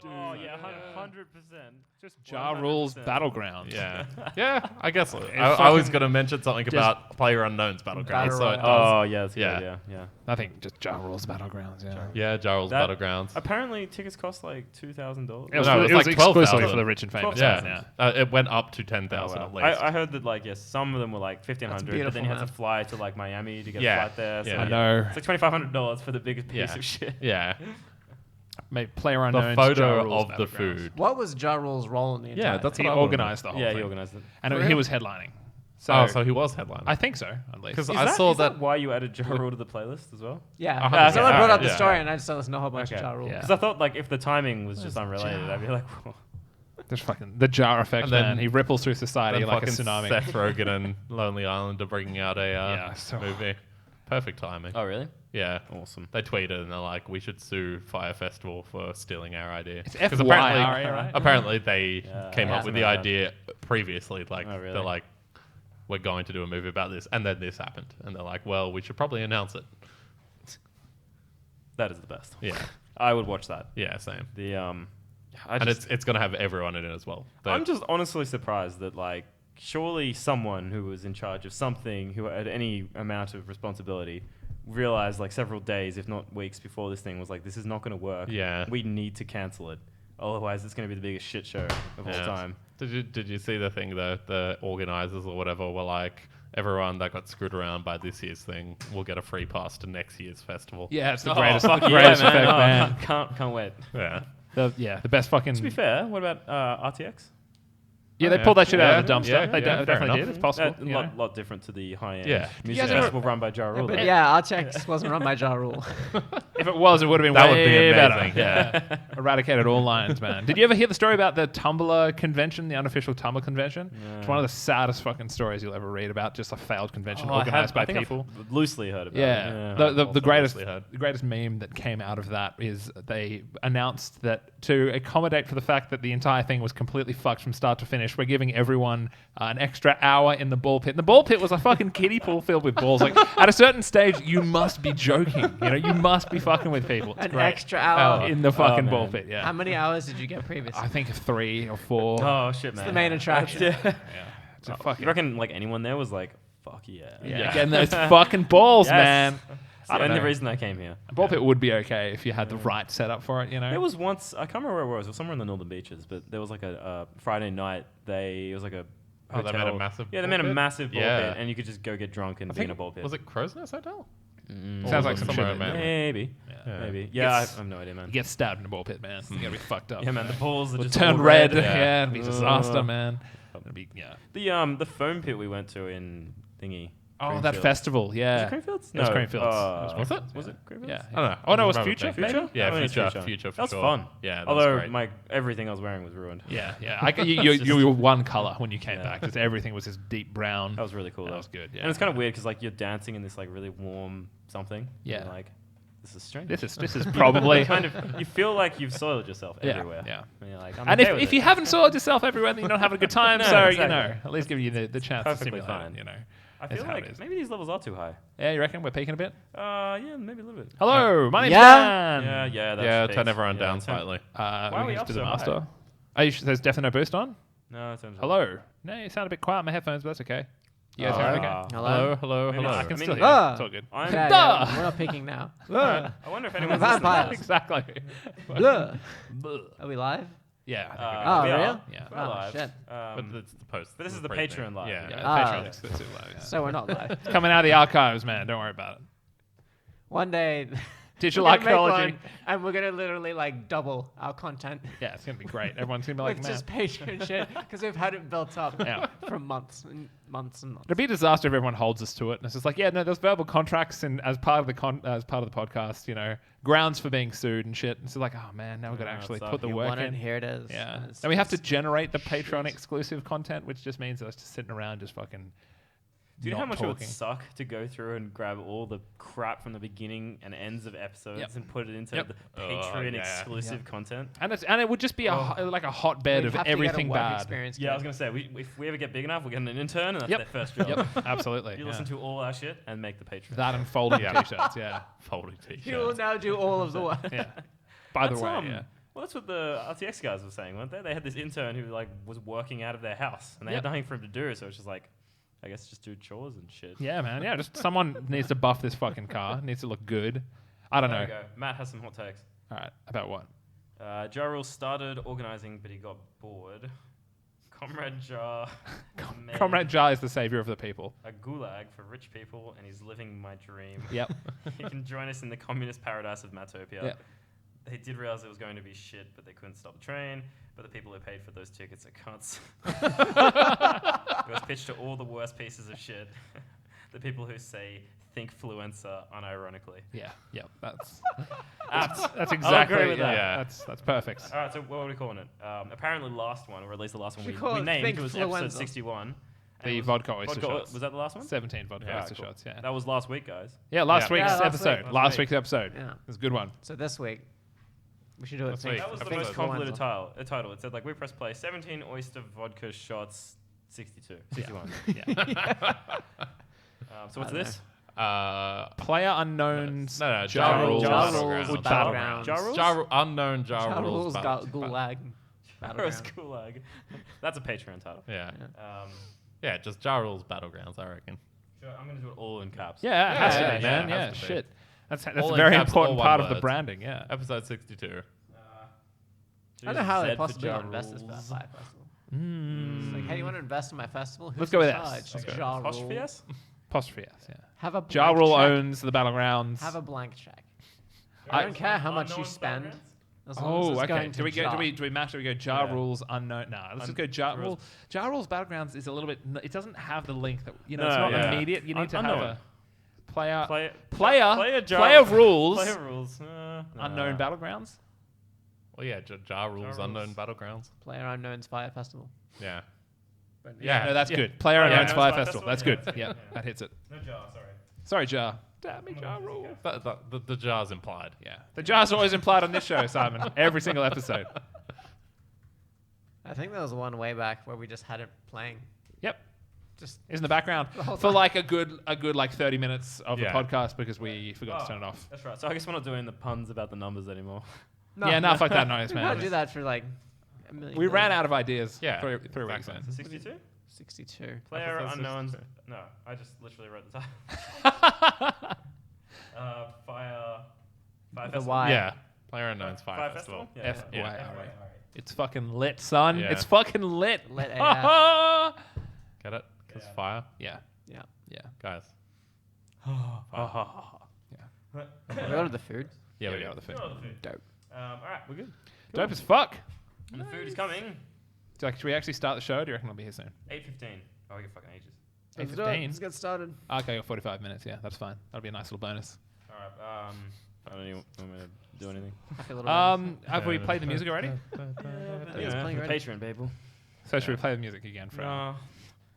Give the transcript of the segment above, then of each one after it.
Oh yeah, 100%. Just Ja Rule's 100%. Battlegrounds. Yeah. I guess I was going to mention something about PlayerUnknown's Battlegrounds. So it does. Oh, yeah, that's a good Yeah. idea. Yeah. I think just Ja Rule's Battlegrounds. Yeah. Yeah, Ja Rule's That- Battlegrounds. Apparently, tickets cost like $2,000. It was, No, it it was was like exclusively 12,000. for the rich and famous. 12,000. Yeah. It went up to 10,000 at least. I heard that like some of them were like 1,500, but then you had to fly to like Miami to get a flight there. So Yeah. I know. It's like $2,500 for the biggest piece Yeah. of shit. Yeah. Mate, player The unknown. photo of the food. What was Ja Rule's role in the entire Yeah, that's He what I wanna organised the whole Yeah, thing. he organized it. And For he real? was headlining. So he was headlining. I think so, at least. Because Is I that- saw is that. why you added Ja Rule to the playlist as well? Yeah. Okay. Someone brought up the Yeah. story, and I just listened to a whole bunch of Ja Rule. Yeah. Because I thought like if the timing was just unrelated, I'd be like, whoa. There's fucking the jar effect, And then- man. He ripples through society Then like a fucking tsunami. Seth Rogen and Lonely Island are bringing out a so- movie. Perfect timing. Oh, really? Yeah. Awesome. They tweeted and they're like, we should sue Fyre Festival for stealing our idea. It's 'Cause FYRE, right? apparently they Yeah, came yeah. up with the Yeah. idea previously. Like, Oh, really? they're like, we're going to do a movie about this. And then this happened. And they're like, well, we should probably announce it. That is the best. Yeah. I would watch that. Yeah, same. The And it's going to have everyone in it as well. I'm just honestly surprised that like surely someone who was in charge of something who had any amount of responsibility realized like several days, if not weeks before this thing was like, this is not going to work. Yeah. We need to cancel it. Otherwise, it's going to be the biggest shit show of all time. Did you see the thing that the organizers or whatever were like, everyone that got screwed around by this year's thing will get a free pass to next year's festival? Yeah, it's the Oh, greatest, fuck the yeah, greatest man. effect, Oh, man. Can't wait. Yeah. The best fucking. To be fair, what about RTX? Yeah, they yeah. pulled that shit out Yeah, of the dumpster. yeah, they yeah, fair definitely enough. did. It's possible. A you know. lot different to the high-end Yeah. music guys ever- festival run by Ja Rule. But though. yeah, RTX wasn't run by Ja Rule. If it was, it would have been That would way be better. amazing, yeah. Eradicated all lines, man. Did you ever hear the story about the Tumblr convention, the unofficial Tumblr convention? No. It's one of the saddest fucking stories you'll ever read about. Just a failed convention I organized by think people. I've loosely heard about Yeah, it. the Also greatest mostly heard. the greatest meme that came out of that is they announced that to accommodate for the fact that the entire thing was completely fucked from start to finish, we're giving everyone an extra hour in the ball pit. And the ball pit was a fucking kiddie pool filled with balls. Like at a certain stage, you must be joking. You know, you must be fucking with people. It's An great. extra hour. in the fucking ball man. pit. Yeah, How many hours did you get previously? I think 3 or 4. Oh shit, man! the main attraction. Yeah. It's a You fucking reckon like anyone there was like, "Fuck yeah"? yeah. Getting those fucking balls, Yes. man. It's I the don't only know. reason I came here. A ball pit would be okay if you had the right setup for it. You know, There was once I can't remember where it was. It was somewhere in the Northern Beaches, but there was like a Friday night. It was like a Oh, they hotel. made a massive Yeah, they ball made a pit? massive ball Yeah. pit, and you could just go get drunk and I be in think a ball pit. Was it Crow's Nest Hotel? Mm. Sounds Or like some somewhere shit. in Manly? Maybe, Yeah. maybe. Yeah, I Yes. have no idea, man. you get stabbed in a ball pit, man. You gotta be fucked up. Yeah, man. The balls are It'll just turn all red. red. Yeah, it'd be disaster, Ugh. man. It'd be The foam pit we went to in Thingy. Oh, that Creamfields. festival. Was Yeah. it Creamfields? It was Creamfields. Was it? Was it Creamfields? Yeah. I don't know. Oh no, it was Remember Future. thinking- Future? Yeah, I think it's Future for That was sure. fun. Yeah, that Although was great. everything I was wearing was ruined. Yeah, yeah. You were one color when you came back. Just everything was this deep brown. That was really cool. That though. was good. Yeah. And it's kind of weird because like you're dancing in this like really warm something. Yeah. And, like this is strange. This is probably kind of you feel like you've soiled yourself Yeah, everywhere. yeah. And you're like, I'm And okay with if you it. haven't soiled yourself everywhere, then you're not having a good time. No, so exactly. you know, at least give you the chance to Perfectly simulate fine. it. You know. I That's feel how it like is. maybe these levels are too high. Yeah, you reckon we're peaking a bit? Yeah, maybe a little bit. Hello, my name's Yeah. Dan. Yeah, that's Yeah, peaks. turn everyone Yeah, down turn- slightly. Why We are we can up just do the so master. high? Are you there's definitely no boost on? No, it turns Hello. No, you sound a bit quiet on my headphones, but that's okay. You guys Oh, hear me okay. okay? Hello? Hello. Maybe I I can mean, still hear. ah. It's all good. I'm, Yeah, Duh. we're not peeking now. I wonder if anyone's Vampires. listening. Exactly. Blah. Are we live? Yeah. I think Oh, we are. real? Yeah. We're Oh, live. shit. But it's the post. But this is the pre-thing. Patreon live. Yeah. yeah, Ah. Patreon exclusive live. Yeah. So we're not live. It's coming out of the archives, man. Don't worry about it. One day, Digital we're gonna make archaeology. one, and we're gonna literally like double our content Yeah, it's gonna be great. Everyone's gonna be like, with man. just Patreon shit because we've had it built up Yeah. for months and months and months. It'd be a disaster if everyone holds us to it. And it's just like, yeah, no, there's verbal contracts and as part of the podcast, you know, grounds for being sued and shit. And so like, oh man, now we've got to Yeah, actually so put the You work want it? in. Here it is. Yeah. It's- And we have to it's- generate the Patreon exclusive content, which just means us just sitting around just fucking Do you know how not much it would talking. suck to go through and grab all the crap from the beginning and ends of episodes Yep. and put it into Yep. the Oh, Patreon yeah. exclusive content? And it would just be like a hotbed We'd of have to get a everything work bad. experience Yeah, I was kit. gonna say if we ever get big enough, we'll get an intern, and that's Yep. their first job. Yep, absolutely. You yeah. listen to all our shit and make the Patreon. That and folding Yeah. t-shirts, yeah. Folding t-shirts. You will now do all of the work. Yeah. By the That's, way, yeah. Well, that's what the RTX guys were saying, weren't they? They had this intern who like was working out of their house, and they had Yep. nothing for him to do. So it's just like, I guess just do chores and shit. Yeah, man. Yeah, just someone needs to buff this fucking car. Needs to look good. I don't There know. we go. Matt has some hot takes. All right, about what? Ja Rule started organizing, but he got bored. Comrade Ja made Comrade Ja is the savior of the people. a gulag for rich people, and he's living my dream. Yep. He can join us in the communist paradise of Matopia. Yep. They did realize it was going to be shit, but they couldn't stop the train. But the people who paid for those tickets are cunts. It was pitched to all the worst pieces of shit. The people who say thinkfluencer unironically. Yeah. Yep. That's Apt. that's exactly. agree with yeah, that. That's perfect. All right, so what are we calling it? Apparently, last one, or at least the last one Should we call it named was episode Thinkfluenza. 61. And The it was vodka oyster shots. Was that the last one? 17 vodka Yeah, oyster cool. shots. Yeah. That was last week, guys. Yeah. Last Yeah. week's Yeah, last episode. week. Last week. week's episode. Yeah. It was a good one. So this week, we should do it. This week. That was the Episode most convoluted Thinkfluenza. title. It said, like, we press play, 17 oyster vodka shots, 62. 61. Yeah. So what's I don't this? Player unknowns. No, Ja Ja Rules. Rules Ja Battlegrounds. Rules Battlegrounds. Ja Rules? Unknown Ja Ja Rules. Rules got Battle- Gulag. Gross Battleground. gulag. That's a Patreon title. Yeah. Um, Yeah, just Ja Rules Battlegrounds, I reckon. sure, I'm going to do it all in caps. Yeah, it has Yeah, to yeah, be, man. yeah, it Yeah, has to be. shit. That's All a in very caps, important all part one of the word. branding. Yeah. Episode 62. I don't know how Z they for possibly Ja invest this Rules. Fire Festival. Mm. It's like, hey, you want to invest in my festival? Who's Let's go with in S. charge? Let's Okay. Ja Apostrophe Rule. S? Apostrophe S. Yeah. Have a Ja blank Rule check. owns the battlegrounds. Have a blank check. I I don't care how much you Unknown spend. battlegrounds? As long as Oh, it's okay. going Do to we go? Ja. Do we match? Do we go? Ja Yeah. Rules unknown. Nah, let's just go Ja Rules. Ja Rules Battlegrounds is a little bit. It doesn't have the link that It's No, not yeah. immediate. You need to have Unknown. a player Player of rules. Player rules. Unknown Battlegrounds. Well, yeah, Ja Rules Rules. Unknown Battlegrounds. Player Unknown's Fire Festival. Yeah. But Yeah. No, that's Yeah. good. Player Oh, yeah, unknown's no, Fire it's Fire Festival. Festival. That's Yeah, good. that's Yeah, good, yeah. that hits it. No jar, sorry. Sorry, Ja. Damn me, Ja Rule. Rule. The Ja's implied. Yeah, the Jar's always implied on this show, Simon. Every single episode. I think there was one way back where we just had it playing. Yep. Just Is in the background whole for time. like a good like 30 minutes of Yeah. the podcast because we forgot to turn it off. That's right. So I guess we're not doing the puns about the numbers anymore. Yeah, no, fuck that noise, We man. can't do that for like a million. We ran out of ideas. Yeah, three weeks exactly. in. So 62? 62. Player Episode unknowns. 62. No, I just literally wrote the title. Fire The Festival. Y. Yeah. Player Unknown's Fire, Fire Festival. Yeah, F- yeah. Y- Yeah. R- It's fucking lit, son. Yeah. It's fucking lit. Lit yeah. Get it? Because Yeah. fire. Yeah. Yeah. Guys. We ordered the food. Yeah, we we do. got the food. Go on the food. Dope. All right, we're good. Dope as fuck. And the food is coming. So, like, should we actually start the show? Do you reckon I'll be here soon? 8:15. Oh, we get fucking ages. Let's do it. 8:15. Let's get started. Okay, 45 minutes. Yeah, that's fine. That'll be a nice little bonus. All right. I don't even want me to do anything. Happy little Have we played the music already? it's playing already. Patreon, people. So should we play the music again for? No,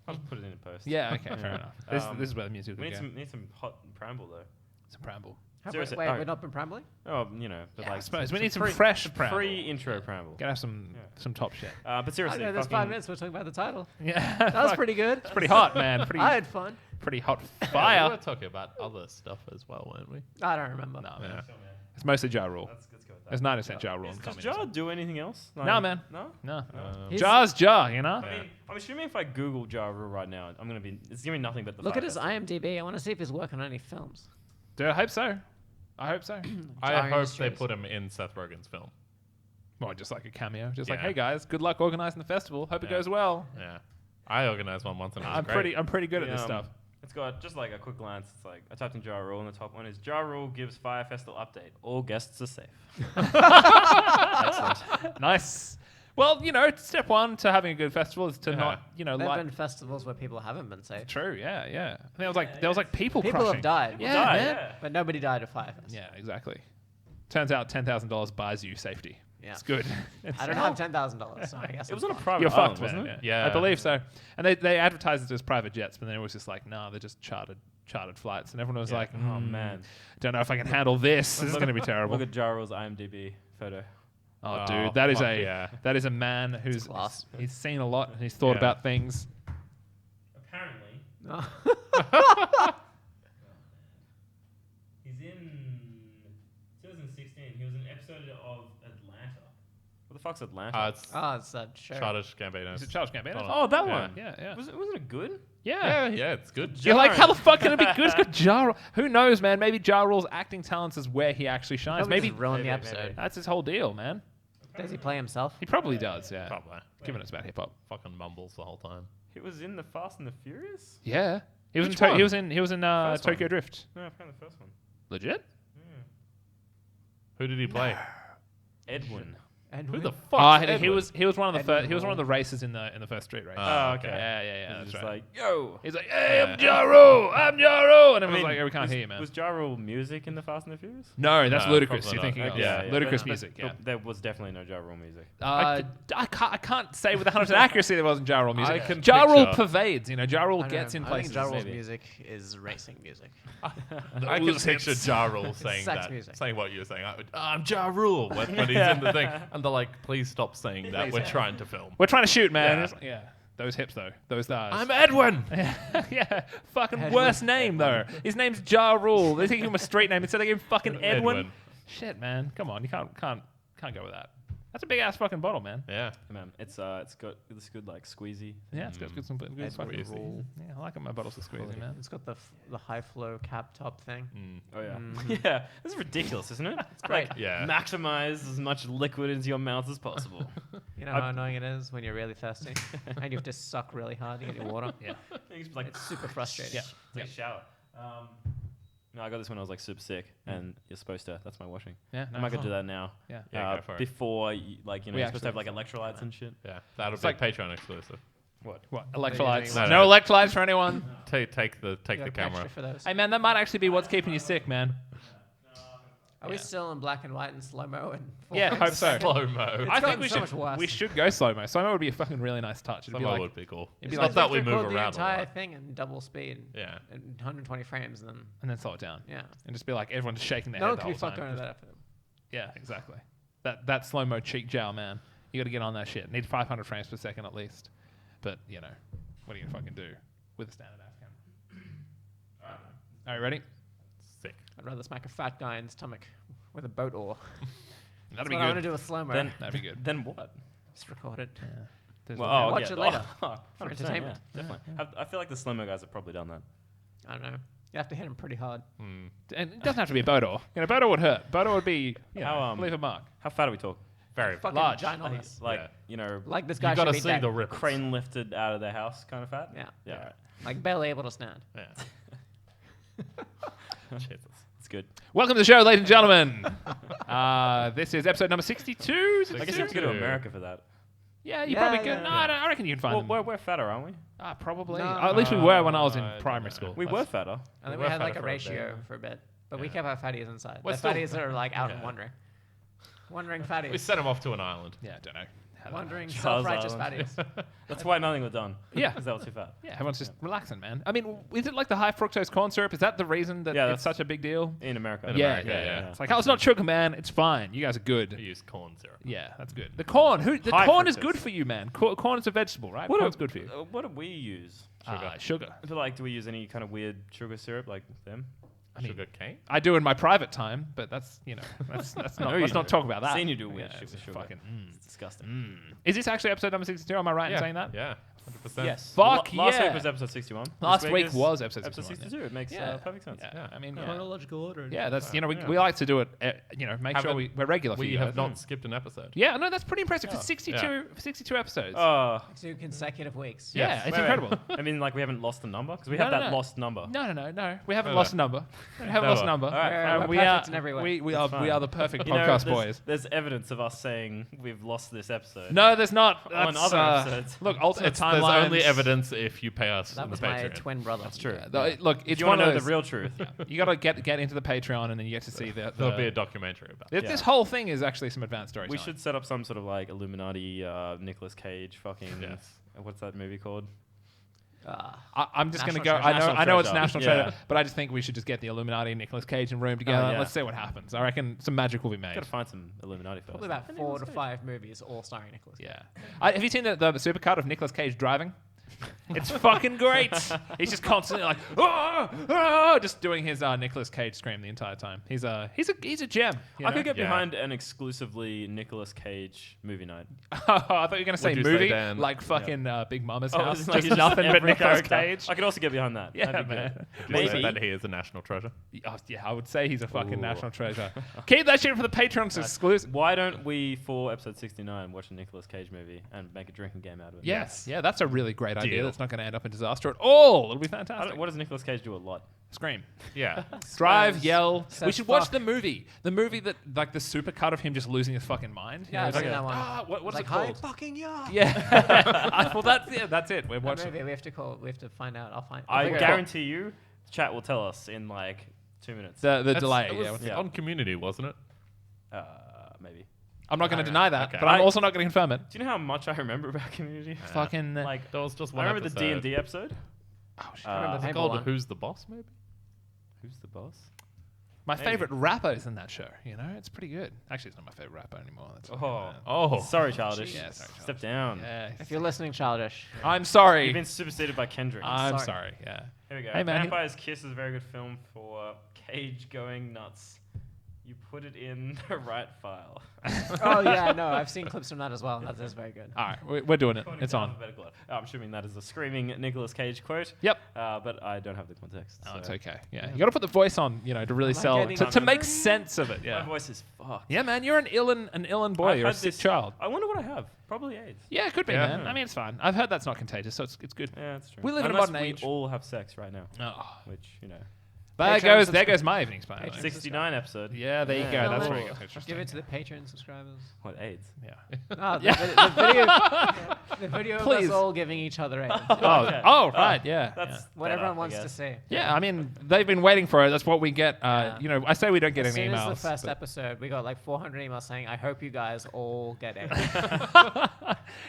I'll just put it in post. Yeah. Okay. Fair enough. This Um, is where the music We will need go. some hot preamble though. Some preamble. Seriously, Wait, alright. we're not been prambling? Oh, you know, but Yeah, I like suppose we need some pre- fresh preamble. pre-intro preamble. Gotta have some top shit. But I seriously, know, there's fucking- 5 minutes. We're talking about the title. Yeah. That was pretty good. It's pretty hot, man. I had fun. Pretty hot We fire. were talking about other stuff as well, weren't we? I don't remember. No, man. Yeah. Sure, man. It's mostly Ja Rule. Let's go with that. There's 90% Ja Rule in Does communism. Jar do anything else? No, man. No. No. He's- Ja's Ja, you know? I mean, I'm assuming if I Google Jar Rule right now, I'm gonna be. It's giving me nothing but the. Look Fire at his Festival. IMDb. I want to see if he's working on any films. Dude, I hope so. I hope so. I Jar hope they Industries. put him in Seth Rogen's film. Well, just like a cameo. Just like, Yeah. hey guys, good luck organizing the festival. Hope it Yeah. goes well. Yeah. I organized one once and it was I'm great. pretty good at this Yeah, stuff. It's got just like a quick glance. It's like I typed in Jar Rule, and the top one is Jar Rule gives Fire Festival update. All guests are safe. Excellent. Nice. Well, you know, step one to having a good festival is to Yeah. not, you know, There have like. been festivals where people haven't been safe. True. Yeah. Yeah. And there was like people. People crushing. have died. Yeah, Died, man. yeah. But nobody died at Fire Fest. Yeah. Exactly. Turns out $10,000 buys you safety. Yeah. It's good. I don't have $10,000, so I guess It was I'm on a fine. private You're island, fucked, wasn't man. it? Yeah. Yeah. I believe so. And they advertised it as private jets, but then it was just like, no, they're just chartered flights, and everyone was like, Oh man. don't know if I can handle this. This is Look- going to be terrible. Look at Jar Rule's IMDb pphoto. Oh, Oh, dude, that is fuck a yeah. that is a man who's class. he's seen a lot and he's thought Yeah. about things. Apparently, No. he's in 2016. He was an episode of Atlanta. What the fuck's Atlanta? It's Oh, it's that show. Childish Gambino. Is it Charles Gambino? Donald. Oh, that Yeah. one. Yeah. Wasn't it good? Yeah, it's good. You're like, Jarring. how the fuck can it be good? It's got Ja Rule. Who knows, man? Maybe Ja Rule's acting talents is where he actually shines. Probably Maybe just ruin the maybe, episode. maybe. that's his whole deal, man. Does he play himself? He probably does, yeah. Probably. Given it's about hip hop. Fucking mumbles the whole time. He was in the Fast and the Furious. Yeah. He was Which in one? he was in First Tokyo one. Drift. No, I found the first one. Legit? Who did he play? Edwin. And Who we- the fuck? He was one of the Edwin he was one of the Hall. races in the first street race. Oh, okay. Yeah, He's that's just right. like, yo. He's like, hey, Yeah. I'm Ja Rule, I'm Ja Rule, and everyone's like, we can't was, hear you, man. Was Ja Rule music in the Fast and the Furious? No, that's No, Ludacris. probably You're not. thinking of Okay. Yeah, yeah. Ludacris But- music. but Yeah. there was definitely no Ja Rule music. I can't say with 100% accuracy there wasn't Ja Rule music. I can Ja Rule picture- pervades. Ja Rule I don't gets know. in I places. think Ja Rule's maybe. music is racing music. I can Those picture hits. Ja Rule saying Sex that, music. saying what you were saying. I'm Ja Rule when he's in the thing, and they're like, "Please stop saying that. We're trying to film." We're trying to shoot, man. Yeah. It's like, yeah. Those hips, though. Those thighs. I'm Edwin. yeah. Fucking Edwin. worst name, though. His name's Ja Rule. They think him a street name instead of giving fucking Edwin. Edwin. Shit, man. Come on. You can't go with that. That's a big ass fucking bottle, man. Yeah. Man, it's got this good like squeezy. Yeah, it's got some good Edwin fucking Squeezy. Rule. Yeah, I like my bottles of squeezy, man. It's got the high flow cap top thing. Oh yeah, Mm. yeah. This is ridiculous, isn't it? It's great. Yeah. Maximize as much liquid into your mouth as possible. You know how annoying it is when you're really thirsty and you have to suck really hard to get your water. Yeah. You just, like, It's super frustrating. Yeah. take a shower. No, I got this when I was like super sick, and you're supposed to. That's my washing. Yeah, I might go do that now. Yeah. Yeah, go for it. Before, like We you're supposed to have like actually- electrolytes and shit. Yeah. That'll It's be like- Patreon exclusive. What? Are Electrolytes. you doing No that? electrolytes for anyone. Take the You got camera. extra for those. Hey, man, that might actually be what's keeping you sick, man. Are we still in black and white and slow mo and? Yeah, hope so. Slow mo. I think gotten we so should much worse. we should go slow mo. Slow mo would be a fucking really nice touch. It'd Slow be mo like would be cool. it'd be It's like not that we Record move the around a entire lot. thing in double speed. Yeah. And 120 frames, and then and then slow it down. yeah. And just be like everyone just shaking their No head one the can whole be fucked time. going to that episode. Yeah, exactly. That slow mo cheek jowl, man. You got to get on that shit. Need 500 frames per second at least. But you know, what are you gonna fucking do with a standard ass camera? Are you ready? Sick. I'd rather smack a fat guy in the stomach with a boat oar. That'd That's be what I want to good. do with slow mo. Then, That'd be good. then what? Just record it. There's Well, no- oh, Watch yeah. it later. Oh, For 100%, entertainment. Yeah, definitely. I feel like the slow mo guys have probably done that. I don't know. You have to hit him pretty hard. and it doesn't have to be a boat oar. Boat oar would hurt. Boat oar would be How, leave a mark. How fat are we talking? Very. Fucking large. ginormous. Like Yeah. Like this guy You should gotta be see dead. the ripples. crane lifted out of their house kind of fat. Yeah. Yeah. Right. Like barely able to stand. Yeah. Jesus. It's good. Welcome to the show, ladies and gentlemen. This is episode number 62. Is it I guess you have to go to 62. America for that. Yeah, you Yeah, probably yeah, could. yeah. No, I reckon you can find Well, them. we're fatter, aren't we? Probably. No. At least we were when I was in I don't primary know. school. We were fatter. And then We we were had like fatter a for a bit, ratio yeah. for a bit. But we Yeah. kept our fatties inside. We're The still- fatties are like out and Yeah. wandering. Wandering fatties. We sent him off to an island. Yeah, I don't know. how that Wandering Charles self-righteous Island. fatties. That's why nothing was done. Yeah. Because that was too fat. Yeah, everyone's just relaxing, man. I mean, is it like the high fructose corn syrup? Is that the reason that Yeah, it's that's- such a big deal? In America. In Yeah, America, yeah, yeah. It's like, oh, it's not sugar, man. It's fine. You guys are We good. use corn syrup. Yeah, that's good. The corn, the High corn is fructose. good for you, man. Corn is a vegetable, right? Corn's good for you. What do we use? Sugar. I feel like, do we use any kind of weird sugar syrup like them? mean- Sugar cane? I do in my private time, but that's that's not. know you Let's not do. talk about that. Seen you do weird shit it's with just sugar. fucking. It's disgusting. Is this actually episode number 62? Am I right in saying that? Yeah. 100%. Yes. Fuck Last yeah. week was episode 61. Last This week is was episode episode 61, 62. It makes perfect sense. Yeah. I mean, Chronological order. yeah, that's we Yeah. like to do it. Make sure Haven't- we're regular for We you have guys. not skipped an episode. Yeah, no, that's pretty impressive for Yeah. 62 episodes. Oh, 2 consecutive weeks. yeah, yes. it's wait, incredible. I mean, like we haven't lost the number because we No, had no, that no. lost number. No. We haven't No, lost a no. number. We haven't lost a number. All right, We're we perfect are in every way. we That's are fine. the perfect You know, podcast there's, boys. There's evidence of us saying we've lost this episode. No, there's not. On That's, other episodes. Look, alternate There's timelines. only evidence if you pay us That in was the my Patreon. twin brother. That's true. Look, If it's you one want to of know those. the real truth, You got to get into the Patreon, and then you get to see the. There'll be a documentary about it. This whole thing is actually some advanced storytelling. we should set up some sort of like Illuminati, Nicolas Cage, fucking. Yes. What's that movie called? I'm just gonna National go. Treasure. I know it's National National Treasure. Treasure, but I just think we should just get the Illuminati and Nicolas Cage in room together. yeah. Let's see what happens. I reckon some magic will be made. Gotta find some Illuminati first. Probably about 4 to 5 movies, all starring Nicholas. Yeah. Have you seen the supercut of Nicolas Cage driving? It's fucking great. He's just constantly like, just doing his Nicolas Cage scream the entire time. He's a gem. You I know? could get Yeah. behind an exclusively Nicolas Cage movie night. I thought you were gonna say What'd you say, movie, Dan? like fucking Big Mama's Oh, house, it's like just nothing but every Nicolas character. Cage. I could also get behind that. Yeah, That'd be man. good. Maybe Maybe. that he is a national treasure. Oh, yeah, I would say he's a fucking Ooh. national treasure. Keep that shit for the Patreons exclusive. Why don't we, for episode 69, watch a Nicolas Cage movie and make a drinking game out of it? Yes, yeah, that's a really great idea. Deal. That's not going to end up in disaster at all. It'll be I fantastic. don't, what does Nicolas Cage do a lot? Scream, Yeah. drive, Swears, yell. says We should watch fuck. the movie that like the super cut of him just losing his fucking mind. You Yeah, know, I've it's seen like, that one. What's Like, it called? "Hi, fucking yeah. Yeah, well that's it. We're That watching. movie, we have to find out. I'll I figure it out. guarantee you, chat will tell us in like 2 minutes. The That's- delay. It was Yeah, what's- Yeah. on Community, wasn't it? Maybe. I'm not going to Alright, deny that, okay. but I'm I- also not going to confirm it. Do you know how much I remember about Community? Fucking Like, There was just I one remember episode. the D&D episode. oh, shit. remember Uh, the It's paintball called one. Who's the Boss, maybe? Who's the boss? My maybe. favorite rapper is in that show. You know, it's pretty good. Actually, it's not my favorite rapper anymore. That's Oh. Oh. Sorry, childish. Yeah, sorry, Step down. yeah. If you're listening, childish. I'm sorry. You've been superseded by Kendrick. I'm sorry. sorry. Yeah. Here we go. Hey, man, Vampire's Kiss is a very good film for Cage going nuts. You put it in the right file. Oh yeah, no, I've seen clips from that as well. That is very good. All right, we're doing it. According It's to on. alphabetical order. I'm assuming that is a screaming Nicolas Cage quote. Yep. But I don't have the context. Oh, so it's okay. Yeah, you got to put the voice on, you know, to really Am I sell, getting to make nerdy? sense of it. My Yeah. voice is fucked. Yeah, man, you're an illin boy. I've You're a had sick this- child. I wonder what I have. Probably AIDS. Yeah, it could be, Yeah. man. I mean, it's fine. I've heard that's not contagious, so it's good. Yeah, that's true. We live in a Unless modern we age. all have sex right now, Oh. which, you know. There goes my evening's plan. Patreon 69 episode. Yeah, there you Yeah. go. No, That's no, where it no. gets interesting. Give it to the Patreon subscribers. What, AIDS? Yeah. No, Yeah. the video, the video of Please. us all giving each other AIDS. Oh, Okay. right, yeah. That's yeah. What better, everyone I wants to guess. see. Yeah, I mean, they've been waiting for it. That's what we get. Yeah. You know, I say we don't get As any soon emails. as the first but- episode, we got like 400 emails saying, "I hope you guys all get AIDS."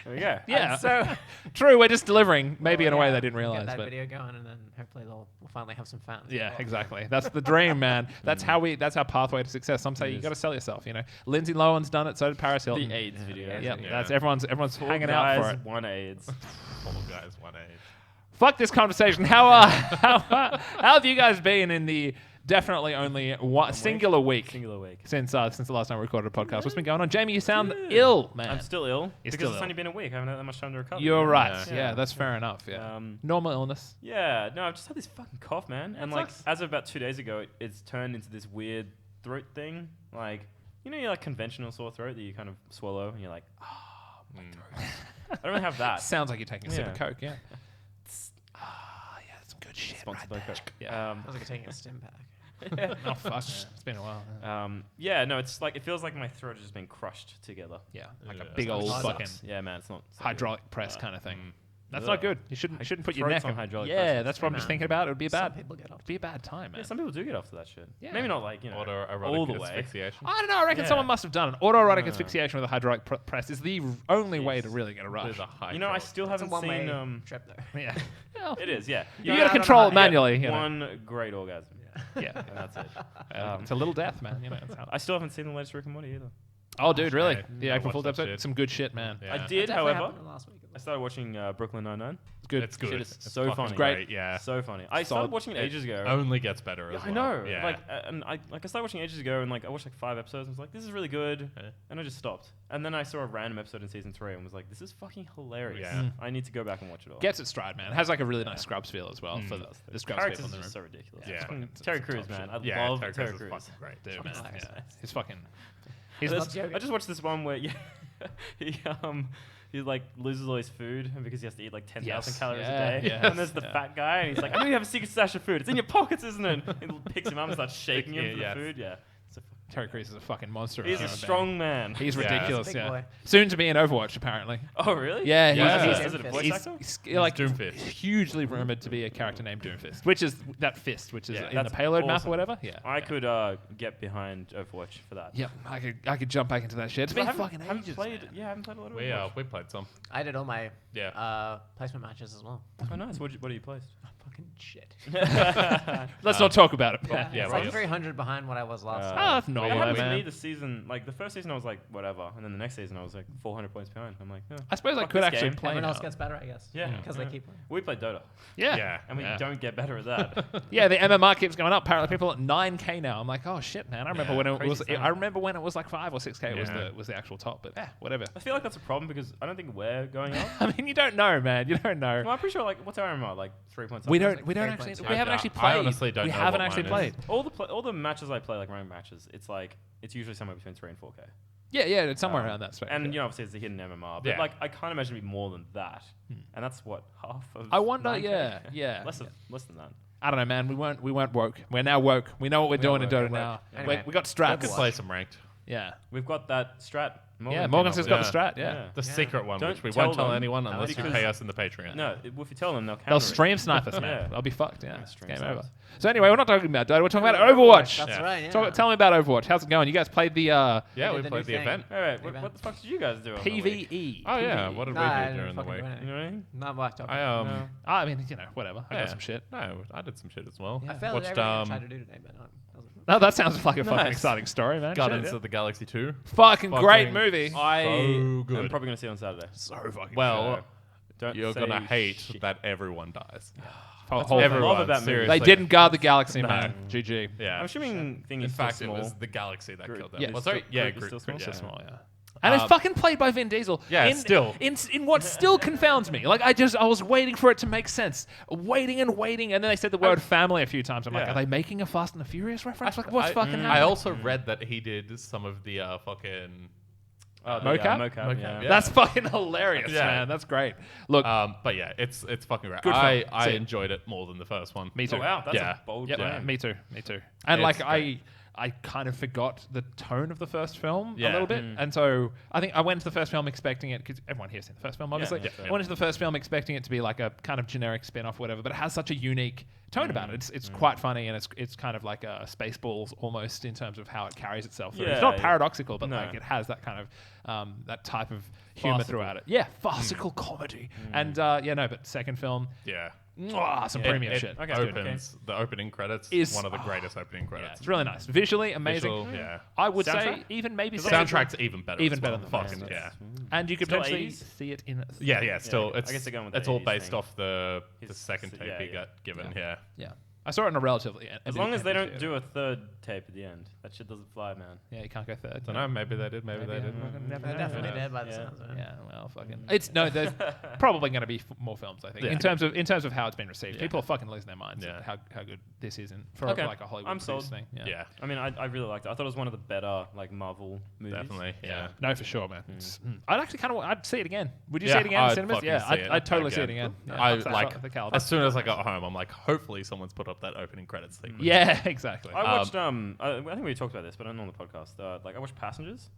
There we go. Yeah. And so True, we're just delivering, maybe in a way yeah, they didn't we'll realize. Get that But video going, and then hopefully we'll finally have some fans. yeah, exactly. That's the dream, man. That's our pathway to success. Some say you is. got to sell yourself. You know, Lindsay Lohan's done it. So did Paris Hilton. The AIDS video. Yeah, Yeah. that's everyone's Four hanging out for guys, it. one AIDS. All guys, 1 age. Fuck this conversation. How have you guys been in the definitely only one singular week Singular week. since the last time we recorded a podcast? What's been going on, Jamie? You sound ill, man. I'm still ill You're because still it's ill. only been a week. I haven't had that much time to recover. You're you know? right. Yeah. Yeah, that's fair enough. Yeah, normal illness. Yeah, no, I've just had this fucking cough, man. And like, sucks. as of about 2 days ago, it's turned into this weird throat thing. Like, you know, you're like conventional sore throat that you kind of swallow and you're like, oh, my throat. I don't really have that. Sounds like you're taking a sip of Yeah. Coke. Yeah. Yeah, that's some good shit. Sponsored right by there. Coke. Yeah. Sounds like you're taking a stim pack. Oh fuck. It's been a while. Yeah, no, it's like, it feels like my throat has just been crushed together. Yeah, like Yeah. a big Which old sucks. fucking Yeah, man, it's not. so good. hydraulic press kind of thing. That's Ugh. not good. You shouldn't put your Throats neck on hydraulic Yeah, press. that's what I'm just Nah. thinking about. It would be a Some bad. people get off. It'd be a bad time, man. Yeah, some people do get after that shit. Yeah. Maybe not like, you know, Autoerotic all the way. asphyxiation. I don't know. I reckon Yeah. someone must have done it. Autoerotic Yeah. asphyxiation with a hydraulic press is the only way to Yes. really get a rush. There's a high You know, I drop. still It's a haven't one-way seen. trip though. Yeah. Well, It is, yeah. You Yeah, got to I don't control know it how to get manually. You know. One great orgasm. Yeah. And that's it. It's a little death, man. You know. It's how- I still haven't seen the latest Rick and Morty either. Oh, dude, really? shit. The I April watched Fool's that episode. shit. Some good shit, man. Yeah. I That did, definitely however. happened last week. I started watching Brooklyn Nine-Nine. It's good. It's good. Shit is It's so fucking funny. Great. Yeah. So funny. I Solid. started watching it ages ago. Only gets better Yeah, as I well. know. Yeah. Like, and I started watching it ages ago, and like I watched like 5 episodes, and was like, this is really good, Yeah. and I just stopped. And then I saw a random episode in season 3, and was like, this is fucking hilarious. Yeah. Mm. I need to go back and watch it all. Gets its stride, man. It has like a really nice Scrubs feel as well for Mm. the Scrubs Characters people in are the just room. so ridiculous. Yeah. It's fucking It's Terry top Crews, shit. man. I Yeah, love Terry Terry Crews is Crews. fucking great. Dude, man. Hilarious. Yeah. He's fucking. He's Loves yoga. I just watched this one where he like loses all his food because he has to eat like 10,000 Yes. calories Yeah, a day. yes, And there's the yeah. fat guy, and he's like, I know you have a secret stash of food. It's in your pockets, isn't it? And he picks him up and starts shaking him Yeah, for the yes. food. Yeah. So Terry Crews is a fucking monster. he's of a human strong being. man. He's Yeah. ridiculous. He's a big Yeah. boy. Soon to be in Overwatch, apparently. Oh, really? Yeah, Yeah. he's, Is it a voice he's, actor? he's He's like Doomfist. hugely rumored to be a character named Doomfist, which is that fist, which is Yeah, in the that's payload map awesome. or whatever. Yeah, I yeah. could get behind Overwatch for that. Yep, I could jump back into that shit. It's been fucking haven't ages. played. man. Yeah, I haven't played a lot of We Overwatch. we played some. I did all my Yeah. placement matches as well. Oh, nice. What do you placed? fucking shit. Let's not talk about it. Yeah, it's we're like just- 300 behind what I was last Oh, time. that's That normal, happened with man. me the season. Like the first season, I was like whatever, and then the next season, I was like 400 points behind. I'm like, I suppose I fuck could this actually game. play Everyone now. else gets better, I guess. Yeah, Because they keep playing. We played Dota, Yeah. Yeah. and we Yeah. don't get better at that. Yeah, the MMR keeps going up. Apparently, people at 9K now. I'm like, oh shit, man. I remember Yeah, when it crazy was. stuff. I remember when it was like 5 or 6K Yeah. was the actual top. But whatever. I feel like that's a problem because I don't think we're going up. I mean, you don't know, man. You don't know. Well, I'm pretty sure like what's our MMR? Like 3 points. We up? don't. It's like We don't 3 actually. points. We haven't I- actually I played. honestly don't we know haven't what actually mine played. is. all the matches I play, like ranked matches. It's usually somewhere between 3 and 4K. Yeah, it's somewhere around that space. And yeah. you know, obviously it's a hidden MMR, but Yeah. like I can't imagine it'd be more than that. And that's what half of. I wonder. 9K? Yeah. Less than that. I don't know, man. We weren't woke. We're now woke. We know what we're doing in woke, Dota we're now. woke. Anyway, we got I strats. could play some ranked. Yeah. We've got that strat. Yeah, Morgan's came just up got the strat. Yeah. The secret one, Don't which we tell won't tell them, anyone unless you because- pay us in the Patreon. with. No, if you tell them, they'll counter They'll it. stream snipe us, man. Yeah. I'll be fucked. Yeah. Yeah, It's stream game snipes. over. So anyway, we're not talking about Dota. We're talking about Overwatch. That's Yeah. right, yeah. Tell me about Overwatch. How's it going? You guys played the Yeah, We we did the played new the thing. event. All right, Event. what the fuck did you guys do? on the week? PVE. Oh yeah, what did No, I we do didn't during the fucking week? do anything. You know what I mean? Not blacked up. I I mean, whatever. I got Yeah. some shit. No, I did some shit as well. I failed Watched at everything I tried to do today, but No, that sounds like a fucking Nice. exciting story, man. Guardians Shit, of the Galaxy 2. yeah. Fucking great fucking- movie. I So am good. probably gonna see it on Saturday. So fucking Well, good. Don't you're say gonna hate shit. that everyone dies. That's what I Everyone, love about movies. seriously. They didn't guard the galaxy, No. man. GG. Yeah. I'm assuming thing In is fact, still it was small. the galaxy that killed them. Yeah. Well, sorry. Groot Yeah, is Groot. still small? Yeah. So small, yeah. And it's fucking played by Vin Diesel. Yeah, still. In what still confounds me. Like, I was waiting for it to make sense. Waiting, and then they said the word family a few times. I'm like, Yeah. are they making a Fast and the Furious reference? Like, what's fucking happening? I also read that he did some of the fucking. Oh, Mocap? Mocap, yeah. yeah. That's fucking hilarious, Yeah. man. That's great. Look, But yeah, it's fucking great. Good film. I See it. enjoyed it more than the first one. me too. Oh wow, that's Yeah. a bold Yep, claim. me too. And It's like, great. I kind of forgot the tone of the first film a Yeah. little bit. And so I think I went to the first film expecting it, because everyone here's seen the first film, obviously. yeah, I went to the first film expecting it to be like a kind of generic spin-off or whatever, but it has such a unique tone about it. It's quite funny, and it's kind of like a Spaceballs almost in terms of how it carries itself through. It's Yeah, not yeah. paradoxical, but No. like it has that kind of that type of humor Farcical. throughout it. Yeah, farcical comedy. And but second film, Yeah. some Yeah. premium It shit. Okay. It's good. opens the opening credits Is- one of the greatest opening Yeah, credits. it's really nice. Visually amazing. Visual, yeah. I would say Soundtrack? even maybe The second- soundtrack's even better. Even as better well. than the Fucking first. yeah. and you could Still potentially 80s? see it in. Yeah. Still, I it's guess they're going with the it's all 80s based thing. off the His- second tape yeah, he yeah. got given. Yeah. Yeah, I saw it in a relatively. As long as they don't do a third tape at the end, that shit doesn't fly, man. Yeah, you can't go third. Don't know. Maybe they did. Maybe they didn't. Never They're know. definitely Yeah. dead by the Yeah. sounds of it. Yeah, well, fucking. It's no. There's probably going to be more films. I think Yeah. in terms of how it's been received. Yeah. People are fucking losing their minds Yeah. at how good this is for Okay. like a Hollywood I'm sold. thing. Yeah. I mean, I really liked it. I thought it was one of the better like Marvel movies. Definitely. Yeah. No, for sure, man. I'd actually kind of. I'd see it again. Would you Yeah, see it again in I'd cinemas? fucking Yeah, see it I'd totally see it again. again. Yeah, I that's like the caliber. as soon as I got home, I'm like, hopefully someone's put up that opening credits thing. Yeah, exactly. I watched I think we talked about this, but I don't know on the podcast. Like I watched Passengers.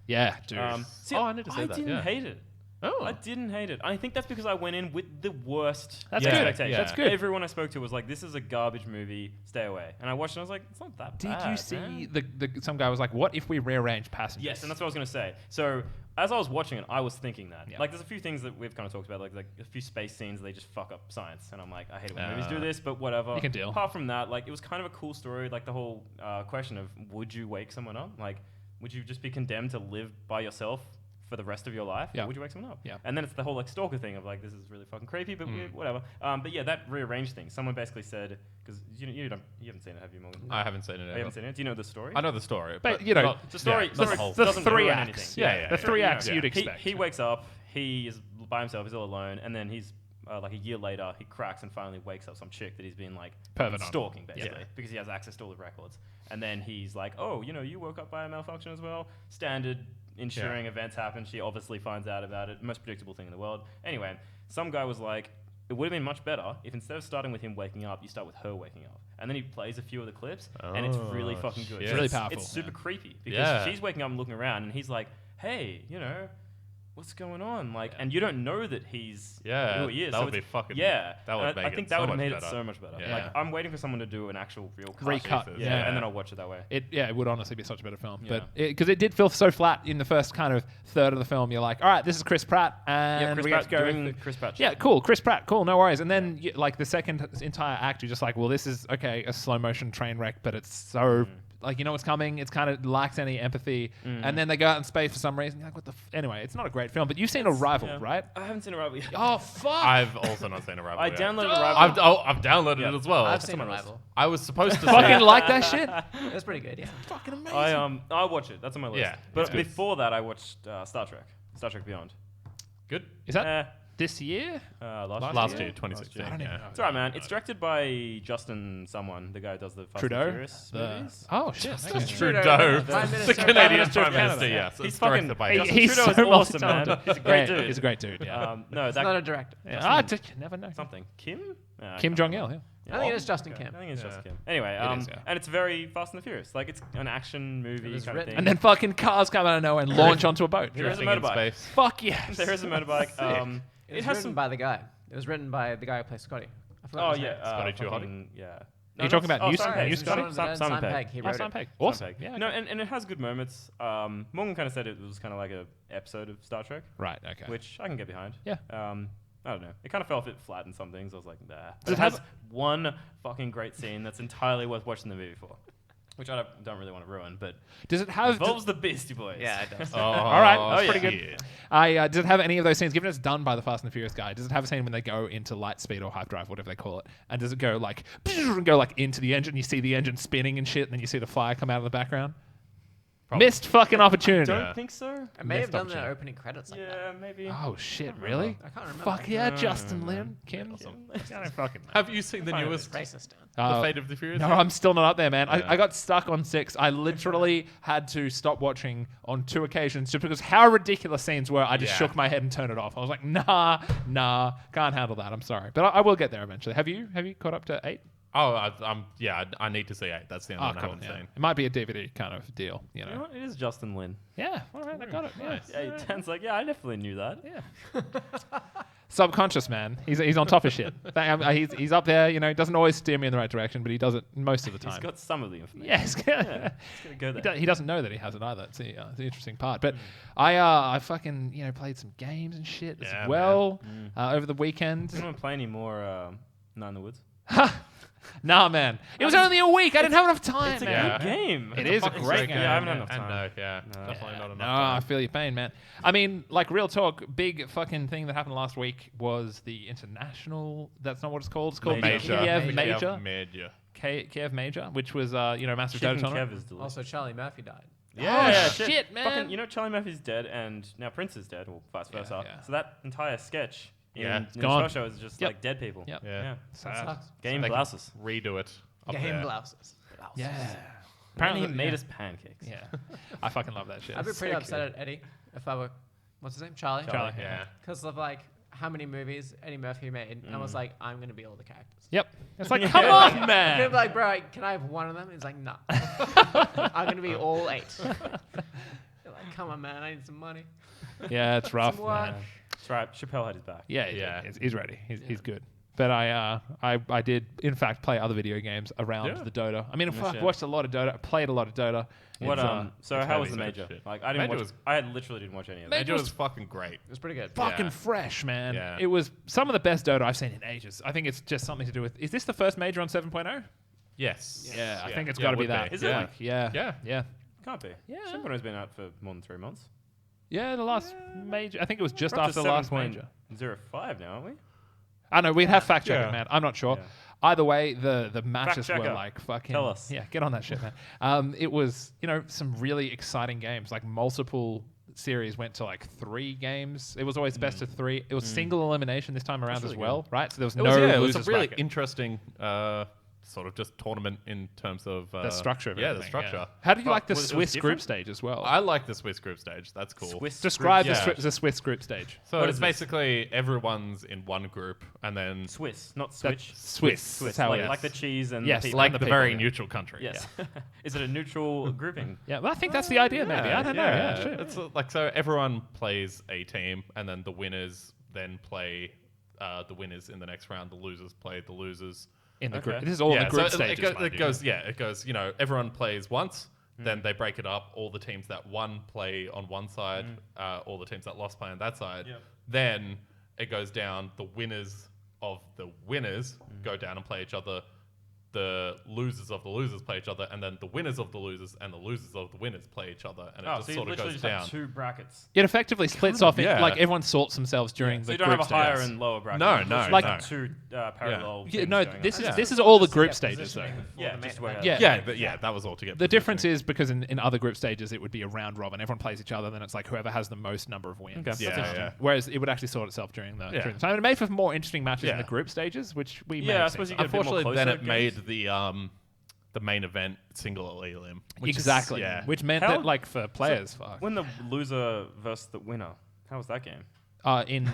Yeah, dude. See, Oh, I need to see I that, didn't yeah. hate it. Oh. I didn't hate it. I think that's because I went in with the worst That's good. expectations. Yeah. That's good. Everyone I spoke to was like, "This is a garbage movie. Stay away." And I watched it. and I was like, "It's not that Did bad." you see man." the some guy was like, "What if we rearrange Passengers?" Yes, and that's what I was gonna say. So as I was watching it, I was thinking that. Yeah. Like, there's a few things that we've kind of talked about, like a few space scenes they just fuck up science, and I'm like, I hate it when movies do this, but whatever. You can deal. Apart from that, like, it was kind of a cool story. Like the whole question of would you wake someone up? Like, would you just be condemned to live by yourself for the rest of your life? Yeah. Or would you wake someone up? Yeah. And then it's the whole like stalker thing of like, this is really fucking creepy, but weird, whatever. But yeah, that rearranged thing. Someone basically said, because you haven't seen it, have you, Morgan? I haven't seen it. Oh, you Ever. haven't seen it? Do you know the story? I know the story, But, you know, not- the story, yeah, story not the whole the doesn't three ruin acts. anything. Yeah, yeah, the three yeah. acts you'd expect. He wakes up, he is by himself, he's all alone, and then he's like a year later, he cracks and finally wakes up some chick that he's been like Pervert on. stalking basically Yeah. because he has access to all the records. And then he's like, oh, you woke up by a malfunction as well. Standard ensuring events happen. She obviously finds out about it. Most predictable thing in the world. Anyway, some guy was like, it would have been much better if instead of starting with him waking up, you start with her waking up. And then he plays a few of the clips, and it's really Oh, fucking good. shit. It's really powerful, It's super yeah. creepy because Yeah. she's waking up and looking around, and he's like, hey, what's going on? Like, and you don't know that he's Yeah, who he is. that so would be it's- fucking. Yeah, that would and make I think it that so would have much made it better. so much better. Yeah. Like, I'm waiting for someone to do an actual real cut. Recut, Yeah, yeah. and then I'll watch it that way. It would honestly be such a better film, Yeah. but because it did feel so flat in the first kind of third of the film. You're like, all right, this is Chris Pratt, and Chris we Pratt have to go. doing Chris Pratt. Yeah, shit. cool, Chris Pratt, cool, no worries. And then like the second entire act, you're just like, well, this is okay, a slow motion train wreck, but it's so like you know what's coming. It's kind of lacks any empathy, and then they go out in space for some reason. You're like, what the? Anyway, it's not a great film, but you've seen Arrival, Yeah. right? I haven't seen Arrival yet. Oh fuck! I've also not seen Arrival. I yet. downloaded Arrival. I've downloaded Yeah. it as well. I've seen on my list. Arrival. I was supposed to fucking see. like that shit. It was pretty good, yeah. Fucking amazing. I watch it. That's on my list. Yeah, but it's good. before that, I watched Star Trek Beyond. Good. Is that Eh, this year? Last year, 2016. I don't even Yeah. know. It's alright, man. It's directed by Justin someone, the guy who does the Fast Trudeau. and Furious movies. Oh shit! Justin okay. Trudeau, Trudeau, Prime the Minister, Canadian Minister of Prime Minister. Canada. Yes, He's it's fucking- directed by. Hey, Justin he's Trudeau. so awesome, man. multi-talented. He's a great Yeah, dude. He's a great dude. Yeah. No, It's that not a director. Yeah, you never know. something. Kim? I Kim can't Jong Il. remember. Yeah. I think it is Justin Okay, Kim. I think it's Yeah. Justin Kim. Anyway, It is, yeah. and it's very Fast and the Furious. Like it's an action movie was kind of written- thing. And then fucking cars come out of nowhere and launch onto a boat. There is a Drifting in motorbike. space. Fuck yes. There is a motorbike. It It was has written some. by the guy. It was written by the guy who plays Scotty. I forgot Oh his name. yeah, Scotty Too fucking- yeah. Are you talking about New Simon Scotty? Pegg. New Scotty? Simon Pegg. Pegg. He Oh, wrote Simon it. Pegg. Awesome. Simon Pegg. Yeah. No, and it has good moments. Morgan kind of said it was kind of like a episode of Star Trek, Right. Okay. which I can get behind. Yeah. I don't know. It kind of felt a bit flat in some things. I was like, nah. Does But it it has have- one fucking great scene that's entirely worth watching the movie for, which I don't really want to ruin, but Does it have? involves the Beastie Boys. Yeah, it does. All right, that's pretty shit. good. Does it have any of those scenes? Given it's done by the Fast and the Furious guy, does it have a scene when they go into light speed or hyperdrive, whatever they call it? And does it go like into the engine? You see the engine spinning and shit, and then you see the fire come out of the background. Probably. Missed fucking opportunity. Don't Yeah. think so. I may have Missed done the opportunity. opening credits like that. Yeah, maybe. Oh shit! Really? I can't remember. Fuck yeah, Justin Lin, Kim. Awesome. I don't fucking know. Have you seen the Fine, newest Racist. The Fate of the Furious? No, I'm still not up there, man. Yeah. I got stuck on 6. I literally had to stop watching on 2 occasions just because how ridiculous scenes were. I just Yeah. shook my head and turned it off. I was like, nah, can't handle that. I'm sorry, but I will get there eventually. Have you caught up to 8? Oh, I need to see 8. That's the only one I haven't yeah. seen. It might be a DVD kind of deal, you You know know. what? It is Justin Lin. Yeah, all right, I got it. Yeah. Nice. Yeah, Dan's like, yeah, I definitely knew that. Yeah. Subconscious, man. He's on top of shit. He's up there, you know. Doesn't always steer me in the right direction, but he does it most of the time. He's got some of the information. Yes. Yeah, it's gonna go there. He doesn't know that he has it either. It's the interesting part. But I fucking played some games and shit Yeah, as well over the weekend. You don't want to play any more Night in the Woods? Nah, man. It was only a week. I didn't have enough time, It's a man. Yeah. good game. It is a It's great like, game. Yeah, I haven't had Yeah, enough and time. no, definitely not enough No, time. I feel your pain, man. I mean, like real talk, big fucking thing that happened last week was the international. That's not what it's called. It's called the Major. Kiev Major. Major. Kiev Major, which was massive Chicken Dota tournament. Kev is delicious. Also, Charlie Murphy died. Oh, shit, man. Fucking, you know, Charlie Murphy's dead, and now Prince is dead, or vice versa. yeah. So that entire sketch Yeah, in it's the gone. show is just Yep. like dead people. Yep. Yeah. Yeah. Sad. Sucks. Game They can blouses. Redo it. Up Game there. blouses. Yeah. Apparently, he yeah. made us pancakes. Yeah. I fucking love that shit. I'd be It's pretty so upset at Eddie if I were, what's his name? Charlie. Charlie. Yeah. Because of like how many movies Eddie Murphy made, and was like, I'm gonna be all the characters. Yep. It's like, come on, I'm gonna man. be like, bro, can I have one of them? He's like, nah. I'm gonna be all 8. You're like, come on, man, I need some money. Yeah, it's rough, Some work. man. That's right. Chappelle had his back. Yeah, Yeah. he's ready. He's good. But I did in fact play other video games around Yeah. the Dota. I mean, No I've shit. watched a lot of Dota. I played a lot of Dota. What It's, so it's how was heavy the metal major? shit. Like I didn't Major watch. was- I literally didn't watch any of that. Major was fucking great. It was pretty good. fucking Yeah. fresh, man. Yeah. It was some of the best Dota I've seen in ages. I think it's just something to do with. Is this the first major on 7.0? Yes. Yeah, I think it's Yeah, got to it be would that. Is it? Like, yeah. Yeah. Yeah. Can't be. Yeah. Shimbono's been out for more than 3 months. Yeah, the last major. I think it was just We're up after to the last major. 7.05 now, aren't we? I know we'd have fact check it, Yeah. man. I'm not sure. Yeah. Either way, the matches were checker. like fucking. Tell us. Yeah, get on that shit, man. It was some really exciting games. Like multiple series went to like 3 games. It was always best of 3. It was single elimination this time around That's as really well, right? So there was It no was, it was a losers really bracket. interesting sort of just tournament in terms of The structure of yeah, everything. the structure. Yeah. How did you But like the was it Swiss group different? stage as well? I like the Swiss group stage. That's cool. Swiss Describe Yeah. the Swiss group stage. So What it's is this? basically everyone's in one group, and then Swiss, not That's Switch. Swiss. That's how like, it is. like the cheese and Yes, the people. like and the, the people, very yeah. neutral country. Yes. Is it a neutral grouping? Yeah, well, I think that's the idea, maybe. I don't know. Yeah, sure. It's like so everyone plays a team, and then the winners then play the winners in the next round. The losers play the losers. In the Okay. group. This is all in the group so stages. mind it you. goes. Yeah, it goes. You know, everyone plays once. Then they break it up. All the teams that won play on one side. All the teams that lost play on that side. Yep. Then it goes down. The winners of the winners go down and play each other. The losers of the losers play each other, and then the winners of the losers and the losers of the winners play each other, and it Oh, just so you sort of literally goes just down. have two brackets. It effectively splits off. yeah. Like everyone sorts themselves during So the you don't have group a higher stages. and lower bracket. No, You no, literally Like- have two parallel. Yeah, things no, going this on. is Yeah. this is all the Just to group get stages though. positioning for Yeah, the just main where- event. Yeah. Yeah, but yeah, that was all together. The difference is because in other group stages it would be a round robin. Everyone plays each other. Then it's like whoever has the most number of wins. Okay, that's Yeah, interesting. yeah. Whereas it would actually sort itself during the Yeah. time. It made for more interesting matches in Yeah. the group stages, which we may Yeah, I have suppose seen you get a bit more Unfortunately, then closer it made games. the main event single elim. exactly, Yeah. which meant How- that like for players, fuck. When the loser versus the winner, how was that game? In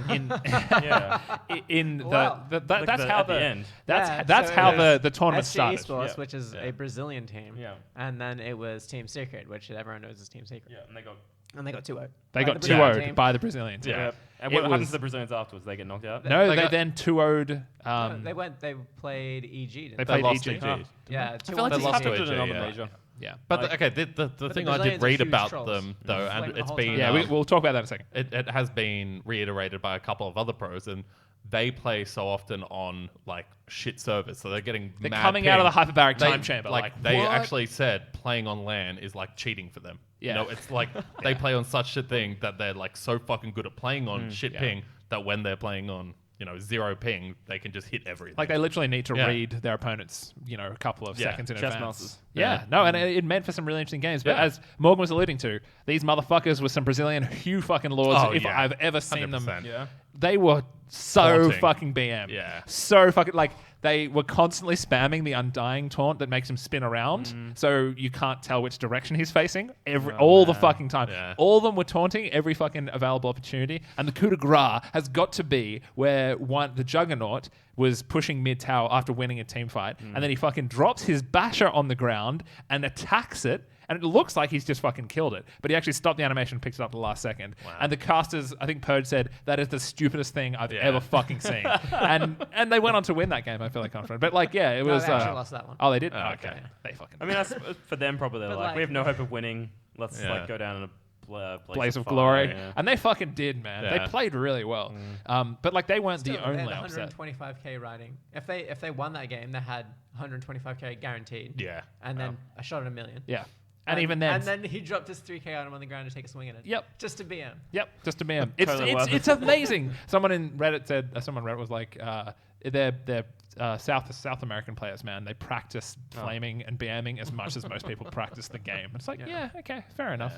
Yeah. in the, Wow. the that, Like that's the- how at the the end. that's so how it was the tournament SG started. Esports, Yeah. which is Yeah. a Brazilian team. Yeah. And then it was Team Secret, which everyone knows is Team Secret. Yeah, and they got. And they got 2-0. They by got the 2-0'd Brazilian team. by the Brazilians. Yeah. Yeah. And It what happens was- to the Brazilians afterwards? They get knocked out. No, They they got- then 2-0'd. No, they played EG. Didn't They They played lost EG. EG. Oh. Yeah, I 2-1 feel like They this lost happened to in EG, another yeah. major. Yeah. But Like- the the thing I did Brazilians are read huge about trolls. them though, Flame and the it's whole been time. Yeah, we'll talk about that in a second. it has been reiterated by a couple of other pros, and they play so often on like shit servers, so they're getting They're mad coming out of the ping. hyperbaric They- time chamber. Like they what? actually said, playing on LAN is like cheating for them. Yeah. You know, it's like they play on such shit thing that they're like so fucking good at playing on shit yeah. ping that when they're playing on zero ping, they can just hit everything. Like they literally need to Yeah. read their opponents, a couple of Yeah. seconds in Chess advance. masters. Yeah, no, and it meant for some really interesting games. But Yeah. as Morgan was alluding to, these motherfuckers with some Brazilian Hugh fucking lords, Oh, if yeah. I've ever seen 100%. them, Yeah. they were so Taunting. fucking BM. Yeah. So fucking, like, they were constantly spamming the Undying taunt that makes him spin around, so you can't tell which direction he's facing all the fucking time. Yeah. All of them were taunting every fucking available opportunity, and the coup de grace has got to be where the Juggernaut was pushing mid tower after winning a team fight, and then he fucking drops his basher on the ground and attacks it. And it looks like he's just fucking killed it. But he actually stopped the animation and picked it up at the last second. Wow. And the casters, I think Purge said, that is the stupidest thing I've Yeah. ever fucking seen. and they went on to win that game, I feel like confident. But like, yeah, it No, was... they actually lost that one. Oh, they did? Oh, Oh, okay. okay. They fucking... I mean, that's for them probably. They're But, like, like- we have no hope of winning. Let's Yeah. like go down in a Blaze of fire. glory. Yeah. And they fucking did, man. Yeah. They played really well. But like, they weren't Still, the they had only upset. 125k riding. If they won that game, they had 125k guaranteed. Yeah. And then a shot at $1 million. Yeah. And even then... And then he dropped his 3k item on the ground to take a swing at it. Yep. Just to be him. Yep, just to be him. It's Totally worth it. it's amazing. Someone in Reddit said, someone on Reddit was like, they're South American players, man. They practice flaming and BMing as much as most people practice the game. It's like, yeah, okay, fair enough.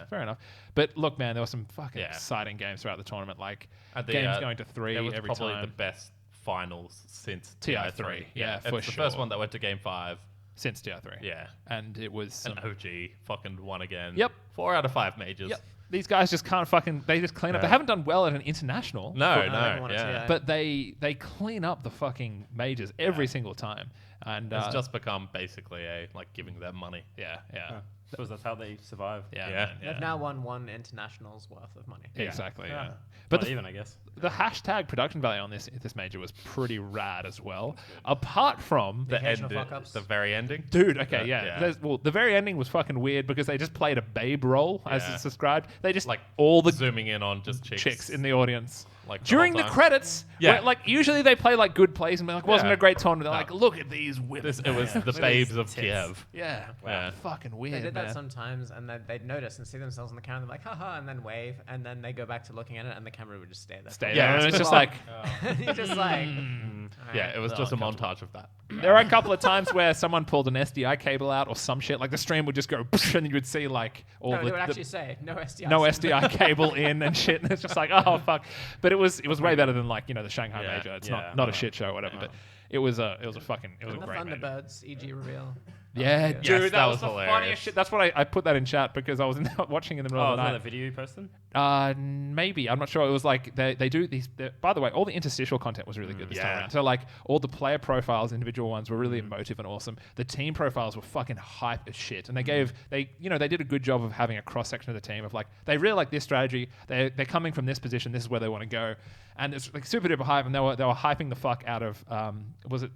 But look, man, there were some fucking Yeah. exciting games throughout the tournament. Like And games going to 3 it was every probably time. the best finals since TI3. Yeah, it's for the first sure. one that went to game 5. Since TI3. Yeah. And it was some, And OG fucking won again. Yep. 4 out of 5 majors. Yep. These guys just can't fucking. They just clean up. They Yeah. haven't done well at an international. No, they no, won it, yeah. yeah. But they clean up the fucking majors every single time. And It's just become basically giving them money. yeah. I suppose that's how they survive. Yeah, Yeah. man, They've now won one international's worth of money. exactly. Yeah. But But even I guess. the hashtag production value on this major was pretty rad as well. Apart from The occasional end, fuck-ups. the very ending. dude, okay, Yeah, yeah. yeah. Well, the very ending was fucking weird because they just played a babe role as Yeah. it's described. They just Like all the zooming in on just chicks in the audience. Like the During whole the time. credits, Yeah. where, like usually they play like good plays and be like, wasn't Yeah. it a great tournament? They're No. like, look at these women. It was the Look at babes these of tits. Kiev. yeah, Yeah. fucking weird. They did that man. sometimes, and then they'd notice and see themselves on the camera, and they're like, haha, and then wave, and then they go back to looking at it, and the camera would just stay there. Stay Yeah, there. And it's it's just long. like You're just like, Yeah, it was just a uncomfortable. montage of that. there are a couple of times where someone pulled an SDI cable out or some shit. Like the stream would just go, and you would see like all no, they the, would the actually say, no SDI. no SDI cable in and shit. And it's just like, oh fuck. But it was way better than like the Shanghai Yeah. major. It's Yeah. not a shit show or whatever. But It was a fucking The great match. Thunderbirds EG reveal. Yeah, Yes, dude, that was the hilarious. funniest shit. That's what I put that in chat because I was watching in the middle Oh, of is the that night. a video you posted? Maybe, I'm not sure. It was like they do these. By the way, all the interstitial content was really good this time Yeah. around. So like all the player profiles, individual ones were really emotive and awesome. The team profiles were fucking hype as shit, and they did a good job of having a cross section of the team of like they really like this strategy. They're coming from this position. This is where they want to go, and it's like super duper hype. And they were hyping the fuck out of was it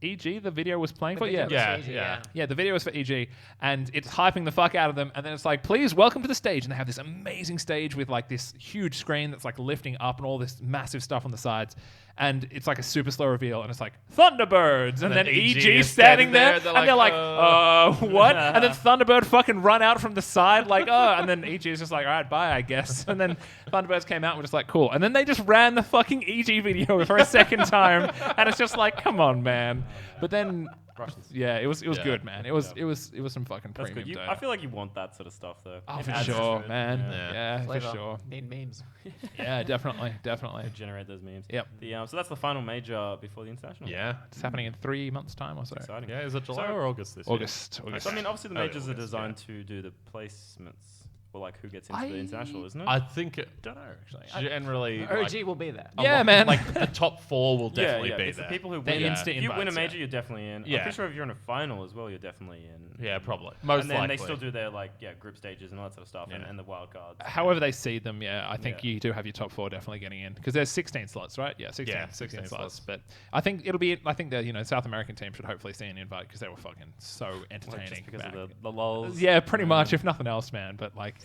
EG the video was playing for? Yeah. Yeah, the video was for EG, and it's hyping the fuck out of them. And then it's like, please welcome to the stage. And they have this amazing stage with like this huge screen that's like lifting up and all this massive stuff on the sides. And it's like a super slow reveal, and it's like Thunderbirds, and then EG is standing there, they're and they're like, what? And then Thunderbird fucking run out from the side, like, and then EG is just like, all right, bye, I guess. And then Thunderbirds came out and were just like, cool. And then they just ran the fucking EG video for a second time, and it's just like, come on, man. But then, Russians. yeah, it was Yeah. good, man. It was some fucking That's premium good. Dota. I feel like you want that sort of stuff, though. Oh, It for adds sure, to it. man. Yeah. Yeah, for Flavor. sure. Need memes. Yeah, definitely. Generate those memes. Yep. So that's the final major before the international. Yeah. It's happening in 3 months' time or so. Exciting. Yeah, is it July So- or August this year? August. So I mean, obviously the Oh, majors are August, designed to do the placements, or like who gets into the international, isn't it? I think Don't know, actually. generally OG will be there. Yeah, man. like the top 4 will definitely be it's there. the people who They're win. instant If you win a invites, major, yeah. you're definitely in. Yeah. I'm pretty sure if you're in a final as well, you're definitely in. Yeah, probably. Most and then likely. they still do their group stages and all that sort of stuff, Yeah. and the wild cards. However they seed them, yeah, I think Yeah. you do have your top 4 definitely getting in because there's 16 slots, right? Yeah, 16, Yeah, 16 16 slots. slots. But I think it'll be. I think the South American team should hopefully see an invite because they were fucking so Like, entertaining. just because back. of the lulls. Yeah, pretty much, if nothing else, man. But like,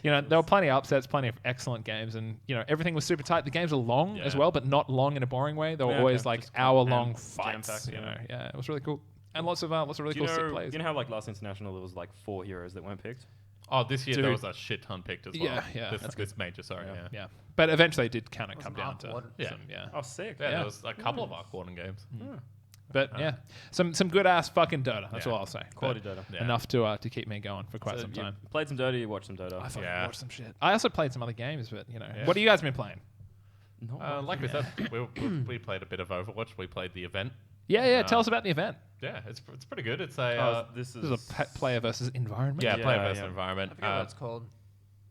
there were plenty of upsets, plenty of excellent games, and everything was super tight. The games are long as Yeah. well, but not long in a boring way. They were Yeah, always okay. like Just hour-long jam-packed, fights. yeah. Yeah, it was really cool, and lots of really Do you cool sick know? plays. You know how like last international there was like 4 heroes that weren't picked. Oh, this year there Dude. was a shit ton picked as well. Yeah, yeah, This, that's this major, sorry. Yeah. Yeah. Yeah, but eventually it did kind of Was come an down Arc to Warden. Yeah. some, Oh, sick. Yeah, Yeah. there was a couple of Arc Warden games. But yeah, some good ass fucking Dota. That's Yeah. all I'll say. Quality But Dota. Yeah. Enough to keep me going for quite So some you time. played some Dota, you watched some Dota. I fucking Yeah. watched some shit. I also played some other games, but Yeah. what have you guys been playing? No, Like we said, we played a bit of Overwatch. We played the event. Yeah. Tell us about the event. Yeah, it's pretty good. It's a this This is a player versus environment. yeah, Yeah, player versus yeah. environment. I forget what it's called.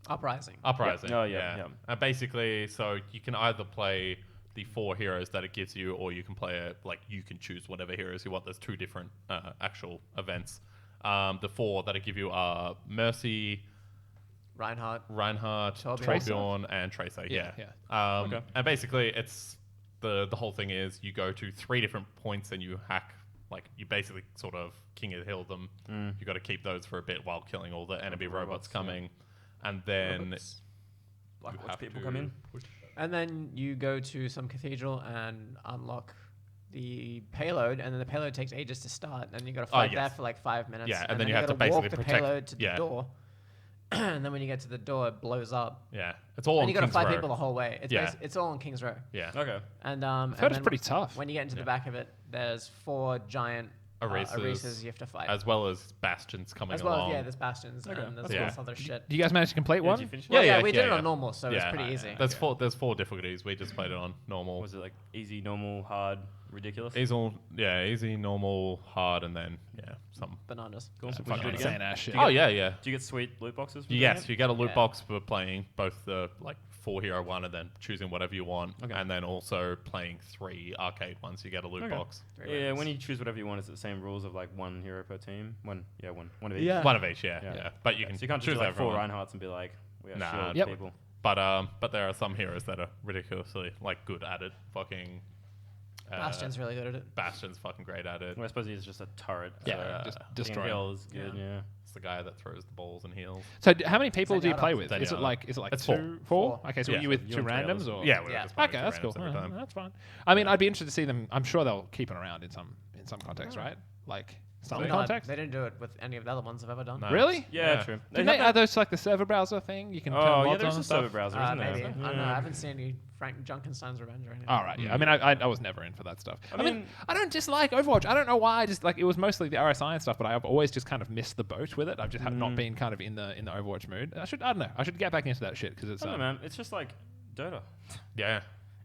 Uprising. Uprising. Oh, yeah. And basically, so you can either play the 4 heroes that it gives you, or you can play you can choose whatever heroes you want. There's 2 different actual events. The 4 that it give you are Mercy, Reinhardt. Torbjorn, Torbjorn. and Tracer. Yeah, Yeah. Okay. And basically, it's the whole thing is you go to 3 different points and you hack. You basically sort of king of the hill them. You got to keep those for a bit while killing all the enemy robots robots, yeah. coming, and then Robots. you Watch have people to come in. push- And then you go to some cathedral and unlock the payload, and then the payload takes ages to start, and you got to fight there yes. for like 5 minutes. Yeah, and then you have gotta to basically walk the protect- payload to the yeah. door. And then when you get to the door, it blows up. Yeah, it's all on And you got to King's fight Row. people the whole way. It's Yeah. it's all on King's Row. Yeah, Okay. And I've heard and it's then pretty tough. when you get into the Yeah. back of it, there's 4 giant Erases, Erases you have to fight. as well as bastions coming As well along. as, yeah, there's bastions and there's That's all cool. this other shit. Do you guys manage to complete Did one? you finish it? Well, Yeah, yeah, we did it yeah. on normal, so it's Yeah. pretty easy. There's 4 difficulties. We just played it on normal. Was it like easy, normal, hard, ridiculous? Easy, normal, hard, and then some. Bananas. Cool. Some Would you fucking do it again? insane ass shit. Oh yeah. Do you get sweet loot boxes? for doing Yes, it? you get a loot Yeah. box for playing both the 4 hero one and then choosing whatever you want, Okay. and then also playing 3 arcade ones. You get a loot Okay. box, Yeah, when you choose whatever you want, it's the same rules of like 1 hero per team. One of each. Yeah. one of each. Yeah. Yeah. But you can So you can't choose just do like 4 everyone. Reinhardts and be like, we are Nah. short Yep. people. But there are some heroes that are ridiculously good at it. Fucking Bastion's really good at it. Bastion's fucking great at it. Well, I suppose he's just a turret. Yeah, so just King destroy him. Hill is good. Yeah. It's the guy that throws the balls and heals. So how many people Zenyatta. do you play with? Is it Zenyatta. like It's 2, 4? Four. Okay, so Yeah. you with You 2 and three randoms others. or? Yeah, we're Yeah. just playing Okay, two that's cool. randoms every time. That's fine. I mean, I'd be interested to see them. I'm sure they'll keep it around in some context, right? Like some No, context. They didn't do it with any of the other ones I've ever done. No. Really? Yeah, true. Didn't they add those to, like the server browser thing? You can turn Oh, yeah, mods there's on a and server stuff. browser, isn't there? Maybe. I don't know. Yeah. I haven't seen any Frank Junkenstein's Revenge or anything. All right, yeah. I mean, I was never in for that stuff. I mean, mean- I don't dislike Overwatch. I don't know why. I just like it was mostly the RSI and stuff, but I've always just kind of missed the boat with it. I've just have not been kind of in the Overwatch mood. I don't know. I should get back into that shit because it's I don't know, man. It's just like Dota. Yeah.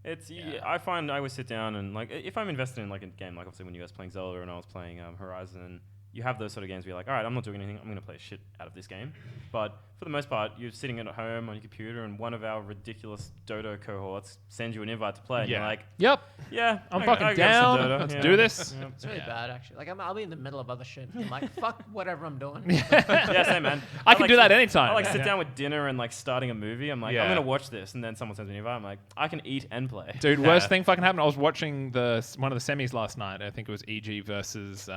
It's I find I always sit down and like if I'm invested in like a game, like obviously when you guys playing Zelda and I was playing Horizon, you have those sort of games where you're like, all right, I'm not doing anything. I'm going to play shit out of this game. But for the most part, you're sitting at home on your computer and one of our ridiculous Dota cohorts sends you an invite to play. And you're like, yep, yeah, I'm I fucking got some down. Dota. Let's Yeah. do this. Yeah. It's really bad, actually. Like, I'll be in the middle of other shit. I'm like, fuck whatever I'm doing. Yeah, same, man. I can like do that sit- anytime. I like sit down with dinner and like starting a movie. I'm like, Yeah. I'm going to watch this. And then someone sends me an invite. I'm like, I can eat and play. Dude, worst thing fucking happened. I was watching one of the semis last night. I think it was EG versus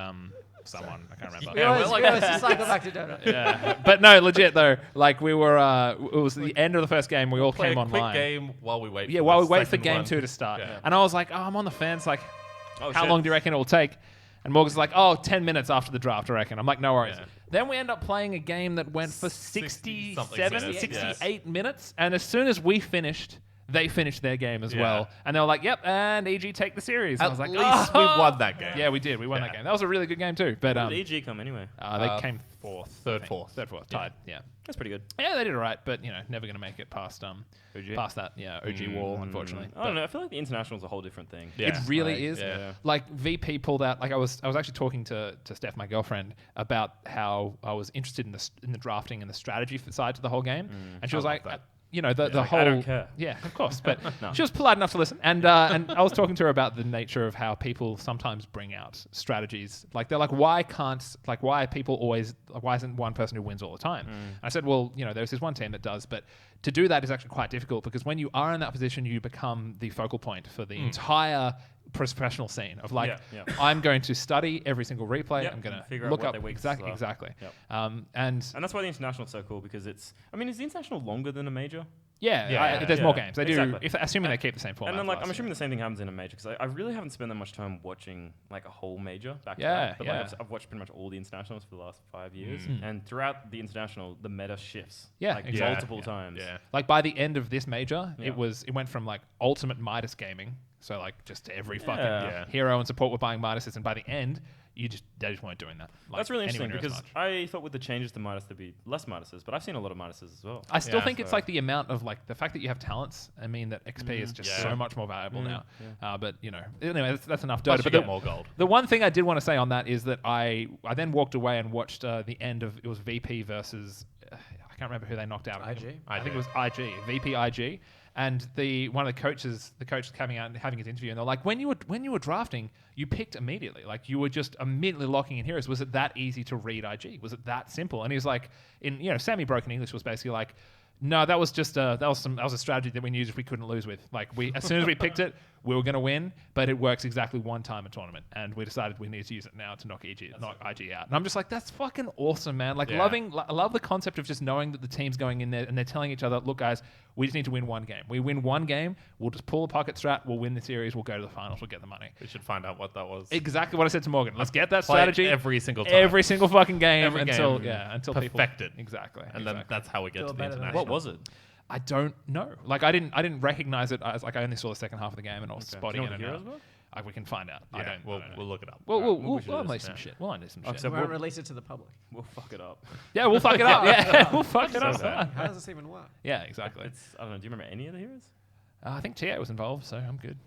someone. I can't remember. Yeah, we always just cycle back to Dota. Yeah. But no, legit though. Like we were, it was the end of the first game. We all Play came a online. quick game while we wait. Yeah, for while the we wait for second game one. 2 to start. Yeah. And I was like, oh, I'm on the fence. Like, Oh, how shit. long do you reckon it will take? And Morgan's like, oh, 10 minutes after the draft, I reckon. I'm like, no worries. Yeah. Then we end up playing a game that went for 60 something 67, minutes, 68 minutes. And as soon as we finished, they finished their game as Yeah. well. And they were like, yep, and EG take the series. And I At was like, least we won that game. Yeah, we did. We won Yeah. that game. That was a really good game too. But Where did EG come anyway? they came fourth. third, I think. fourth. Third, fourth. Tied. Yeah. That's pretty good. Yeah, they did all right, but, never going to make it past past that, OG wall, unfortunately. I don't know. I feel like the international is a whole different thing. Yeah. It really Like, is. yeah. Like VP pulled out. Like I was actually talking to Steph, my girlfriend, about how I was interested in the drafting and the strategy side to the whole game, and she was I like, love that. the like, whole. I don't care. Yeah, of course, but No. she was polite enough to listen, and I was talking to her about the nature of how people sometimes bring out strategies. Like they're like, why are people always? Why isn't one person who wins all the time? And I said, well, there's this one team that does, but to do that is actually quite difficult because when you are in that position, you become the focal point for the entire professional scene of like, Yeah. I'm going to study every single replay. Yep, I'm going and figure to out look what up their weaknesses exactly. Yep. And And that's why the international is so cool because it's. I mean, is the international longer than a major? yeah, there's yeah. more games. They do, Exactly. assuming they keep the same format. And then, for like, us, I'm yeah. assuming the same thing happens in a major because I really haven't spent that much time watching like a whole major back to Yeah, back. But yeah. like, I've watched pretty much all the internationals for the last 5 years, and throughout the international, the meta shifts. Yeah, like exactly. multiple times. Yeah. Like by the end of this major, Yeah. it went from like ultimate Midas gaming, so like just every fucking Yeah. hero and support were buying Midases, and by the end, they just weren't doing that. Like, That's really interesting anywhere near as because much. I thought with the changes to Midas there'd be less Midases, but I've seen a lot of Midases as well. I still Yeah, think it's so- like the amount of like the fact that you have talents. I mean that XP is just Yeah. so much more valuable now. But anyway, that's enough Plus Dota. you But get more gold. the one thing I did want to say on that is that I then walked away and watched the end of it was VP versus I can't remember who they knocked out. IG? I think it was IG, VP IG. And one of the coaches coming out and having his interview, and they're like, when you were drafting, you picked immediately, like you were just immediately locking in heroes. Was it that easy to read IG? Was it that simple? And he was like, in semi-broken English, was basically like, no, that was just that was a strategy that we used if we couldn't lose with. Like as soon as we picked it, we were going to win, but it works exactly one time a tournament, and we decided we need to use it now to knock IG out. And I'm just like, that's fucking awesome, man. Like Yeah. I love the concept of just knowing that the team's going in there and they're telling each other, look, guys, we just need to win one game. We win one game, we'll just pull a pocket strat, we'll win the series, we'll go to the finals, we'll get the money. We should find out what that was. Exactly what I said to Morgan. Let's get that Play it strategy every single time. every single fucking game Every until game. until Perfect people it. exactly. And then that's how we get Do to it the better than international. What was it? I don't know. Like I didn't recognize it as like I only saw the second half of the game and I was Okay. spotting Do you know it. what the And heroes were? we can find out. I Yeah, don't. we'll I don't know. we'll look it up. We'll should do unleash this, some yeah. shit. We'll unleash some Oh, shit. so- We won't release it to the public. We'll fuck it up. Yeah, we'll fuck it up. Yeah, we'll fuck it up. bad. How does this even work? Yeah, exactly. I don't know. Do you remember any of the heroes? I think TA was involved, so I'm good.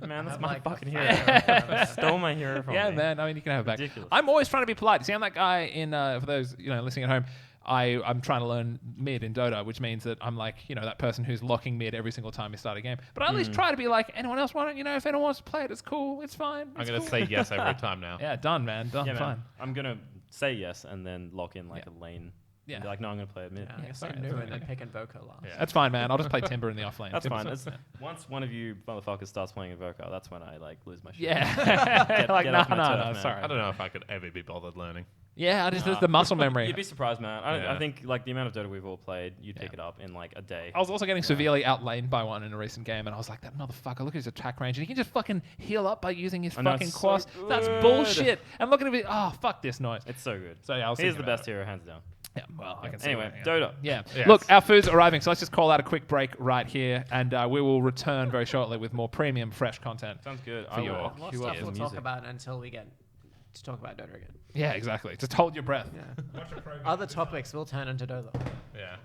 Man, that's have, my like, fucking a hero. Stole my hero from Yeah, me. man. I mean, you can have it back. Ridiculous. I'm always trying to be polite. See, I'm that guy in for those listening at home. I'm trying to learn mid in Dota, which means that I'm like, that person who's locking mid every single time we start a game. But I at least try to be like, anyone else want it? If anyone wants to play it, it's cool. It's fine. I'm It's going cool. to say yes every time now. Yeah, done, man. Done. Yeah, man. Fine. I'm gonna say yes and then lock in like a lane. Yeah. Be like, no, I'm gonna play it mid. Yeah, I guess sorry, I'm that's new okay. and then pick Invoker last. Yeah. That's fine, man. I'll just play Timber in the offlane. That's fine. Once one of you motherfuckers starts playing Invoker, that's when I like lose my shit. Yeah. Like, get no, off my no, turf, no. man. Sorry. I don't know if I could ever be bothered learning. Yeah, there's the muscle memory. You'd be surprised, man. I Yeah. think like the amount of Dota we've all played, you'd pick Yeah. it up in like a day. I was also getting severely outlaned by one in a recent game, and I was like, that motherfucker, look at his attack range, and he can just fucking heal up by using his I know, fucking it's so quas. That's good. bullshit. And look at him, fuck this noise. It's so good. So yeah, I was He's thinking the about best it. hero, hands down. Yeah, well, I can see Anyway, that, Dota. Yeah. Yes. Look, our food's arriving, so let's just call out a quick break right here, and we will return very shortly with more premium, fresh content. Sounds good. For I you will all. What queue stuff up we'll the talk music. about until we get to talk about Dota again. Yeah, exactly. Just hold your breath. Yeah. Other topics will turn into Dota. Yeah.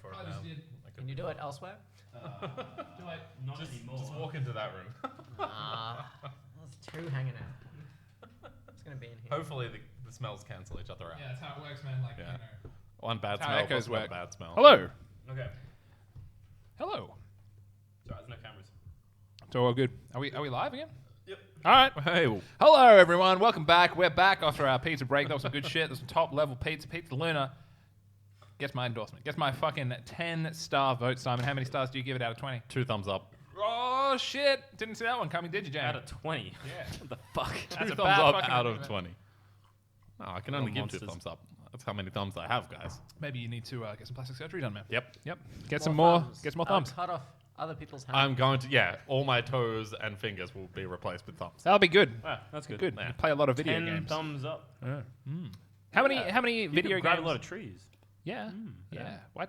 for it I now. just did. Can you do it elsewhere? Not anymore. Just walk into that room. There's two hanging out. It's gonna be in here. Hopefully the smells cancel each other out. Yeah, that's how it works, man. Like, Yeah. One bad That's how smell echoes plus another work. bad smell. Hello. Okay. Hello. Sorry, there's no cameras. So all good. Are we live again? Yep. All right. Hey. Hello, everyone. Welcome back. We're back after our pizza break. That was some good shit. There's some top-level pizza. Pizza Luna gets my endorsement. Gets my fucking 10-star vote, Simon. How many stars do you give it out of 20? 2 thumbs up. Oh, shit. Didn't see that one coming, did you, Jam? Out of 20. Yeah. What the fuck? That's 2 a thumbs bad up fucking out of argument. 20. No, I can only Little give 2 monsters. thumbs up. That's how many thumbs I have, guys. Maybe you need to get some plastic surgery done, man. Yep. Yep. Get some more. thumbs. Get some more thumbs. Cut off other people's hands. I'm going to, yeah, all my toes and fingers will be replaced with thumbs. That'll be good. Wow, that's good. Good. Yeah. You play a lot of video 10 games. thumbs up. Yeah. How many You video could grab games? a lot of trees. Yeah. yeah. Yeah. Why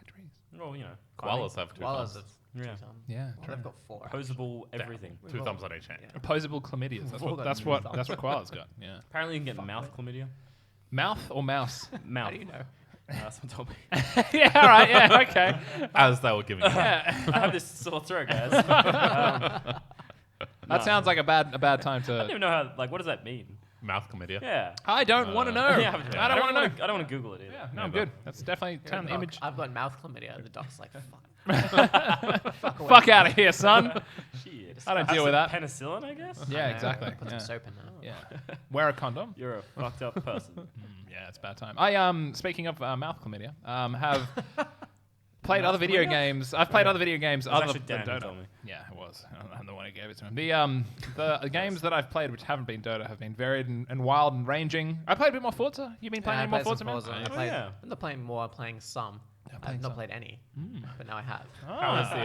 trees? Well, you know. Koalas have 2 Koalas thumbs. have Yeah. 2 thumbs. Yeah. Well, they've got 4. Posable everything. 2 thumbs on each hand. Yeah. Opposable chlamydia. That's We've all what. got That's two what. thumbs. That's what koala's got. Yeah. Apparently, you can get mouth chlamydia. Mouth or mouse? Mouth. How do you know? That's what told me. Yeah. All right. Yeah. Okay. As they were giving it. Yeah. I have this sore throat, guys. That sounds like a bad time I don't to. even know how. Like, what does that mean? Mouth chlamydia. Yeah. I don't want to know. Yeah, I don't want to know. I don't want to Google it either. Yeah. No, Yeah, I'm but- good. That's definitely turn the image. I've got mouth chlamydia. The doc's like, fuck. Fuck away. Fuck out of here, son. Shit. I don't Have deal with some that. Penicillin, I guess. Yeah. No, Exactly. Put Yeah. some soap in there. Yeah. Wear a condom. You're a fucked up person. Yeah, it's a bad time. I speaking of mouth chlamydia, have played other video games. I've played other video games was other actually than Dan who Dota. told me. Yeah, it was. I'm the one who gave it to him. The games that I've played which haven't been Dota have been varied and wild and ranging. I played a bit more Forza. You been playing I any more played Forza? some man? Forza. I Oh, played, yeah. I'm not playing more. I'm playing some. playing I've not some. played any, but now I have. How is the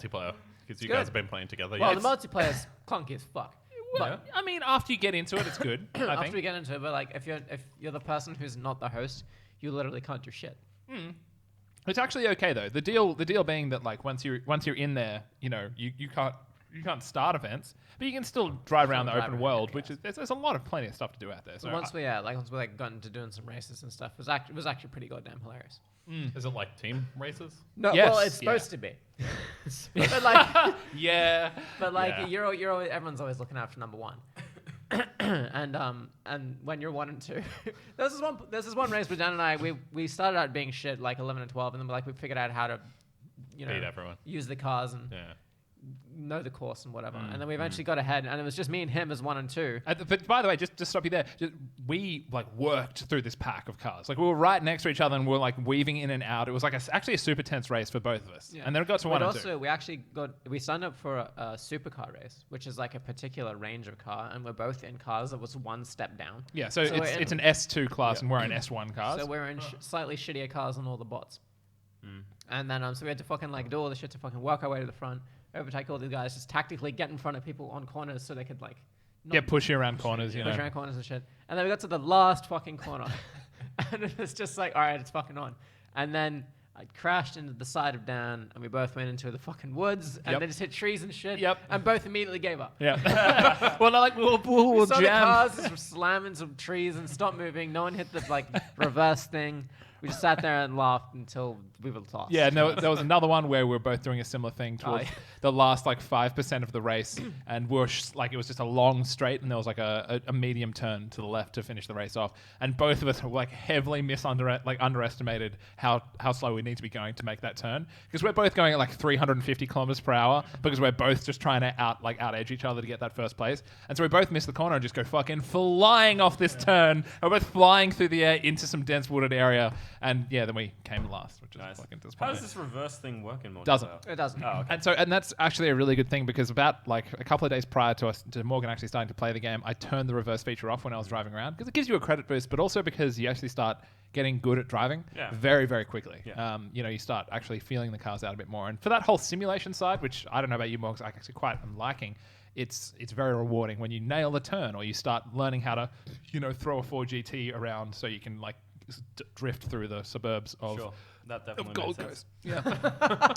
multiplayer? Because you good. guys have been playing together. Well, yeah. the multiplayer's clunky as fuck. Well, I mean, after you get into it, it's good. I After think. we get into it, but like if you're the person who's not the host, you literally can't do shit. It's actually okay though. The deal being that like once you're in there, you know, you can't start events, but you can still drive around the drive open around, world, yeah, which is there's a lot of plenty of stuff to do out there. So Once we got into doing some races and stuff, it was actually pretty goddamn hilarious. Is it like team races? No, Yes, well, it's yeah. supposed to be, but like, yeah, Yeah. you're always, everyone's always looking after number 1. and when you're 1 and 2, there's this one race where Dan and I we started out being shit like 11 and 12, and then we figured out how to, Beat everyone. use the cars and Yeah. know the course and whatever. And then we eventually got ahead, and it was just me and him as 1 and 2. But by the way, just to stop you there, we like worked through this pack of cars. Like we were right next to each other and we were like weaving in and out. It was like actually a super tense race for both of us. Yeah. And then it got to 1 But and 2. also, we signed up for a supercar race, which is like a particular range of car, and we're both in cars that was 1 step down. Yeah, so So we're it's in- an S2 class and we're in S1 cars. So we're in slightly shittier cars than all the bots. And then so we had to fucking like do all the shit to fucking work our way to the front, overtake all these guys, just tactically get in front of people on corners so they could like not Push you around corners, you know. push around corners and shit. And then we got to the last fucking corner, and it was just like, all right, it's fucking on. And then I crashed into the side of Dan, and we both went into the fucking woods, and Yep. they just hit trees and shit. Yep. And both immediately gave up. Yeah. Well, no, like we'll We saw the jam. cars just were slamming some trees and stopped moving. No one hit the like reverse thing. We just sat there and laughed until we were lost. Yeah, no, there was another one where we were both doing a similar thing towards yeah. the last like 5% of the race, and we were like it was just a long straight, and there was like a medium turn to the left to finish the race off, and both of us were like heavily underestimated how slow we need to be going to make that turn, because we're both going at like 350 kilometers per hour because we're both just trying to out edge each other to get that first place, and so we both miss the corner and just go fucking flying off this turn. We're both flying through the air into some dense wooded area. And yeah, then we came last, which is Nice. fucking How disappointing. does this reverse thing work in multiplayer? Doesn't. It doesn't. Oh, okay. And that's actually a really good thing, because about like a couple of days prior to Morgan actually starting to play the game, I turned the reverse feature off when I was driving around, because it gives you a credit boost, but also because you actually start getting good at driving very, very quickly. Yeah. You start actually feeling the cars out a bit more. And for that whole simulation side, which I don't know about you, Morgan, I actually quite am liking, it's very rewarding when you nail the turn, or you start learning how to, throw a 4GT around so you can like drift through the suburbs of Sure. That definitely Gold makes sense. Coast. Yeah,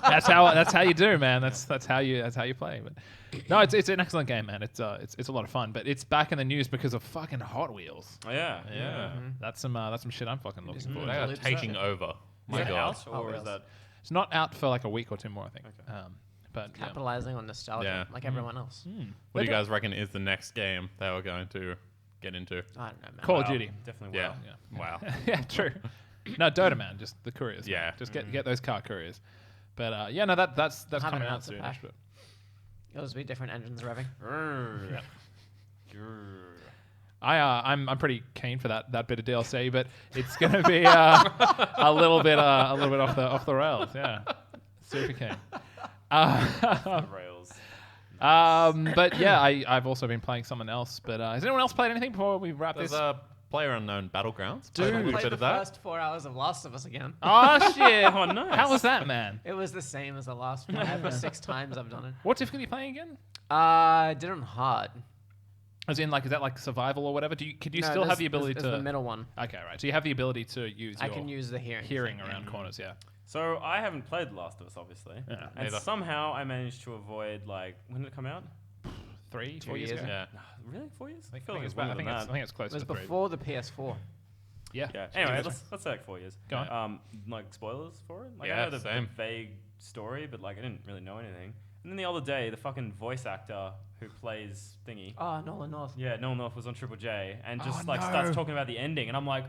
that's how you do, man. That's how you play. But no, it's an excellent game, man. It's a lot of fun. But it's back in the news because of fucking Hot Wheels. Oh, yeah. Yeah. That's some shit I'm fucking looking some for. They are Loops taking up. over My Is it God. out or is Rails. that? It's not out for like a week or two more, I think. Okay. But yeah. Capitalizing on nostalgia, Yeah. like everyone else. What do you guys reckon is the next game they were going to get into? I don't know, man. Call of Wow, Duty. Definitely. Yeah. Wow. Wow. Yeah, true. No, Dota, man. Just the couriers. man. Yeah. Just get those car couriers. But yeah, no, that's Haven't coming out announced the soon. pack. But It'll just be different engines revving. Grrr. I'm pretty keen for that bit of DLC, but it's gonna be a little bit off the rails. Yeah, super keen. The rails. But yeah, I've also been playing someone else. But has anyone else played anything before we wrap There's this? a PlayerUnknown Battlegrounds. Dude. Played a I little played bit the of that. first 4 hours of Last of Us again. Oh shit! Oh, nice. How was that, man? It was the same as the last 5 or 6 times I've done it. What difficulty are you playing again? I did it on hard. As in, like, is that like survival or whatever? Could you No, still have there's- the ability there's to? the middle one. Okay, right. So you have the ability to use. I your can use the hearing. hearing thing. around corners. Yeah. So I haven't played The Last of Us, obviously, Yeah, and neither. somehow I managed to avoid when did it come out? 3, 2 4 years years ago. Yeah. Really, 4 years? I feel think like it's it's longer I think than it's that. I think it's close It was to 3. before the PS4. Yeah. Yeah. So Anyway, you let's say like 4 years. Go on. Like spoilers for it. Like Yeah, I know the same. vague story, but like I didn't really know anything. And then the other day, the fucking voice actor who plays Thingy, Oh, Nolan North. yeah, Noel North was on Triple J and just Oh, no. starts talking about the ending, and I'm like,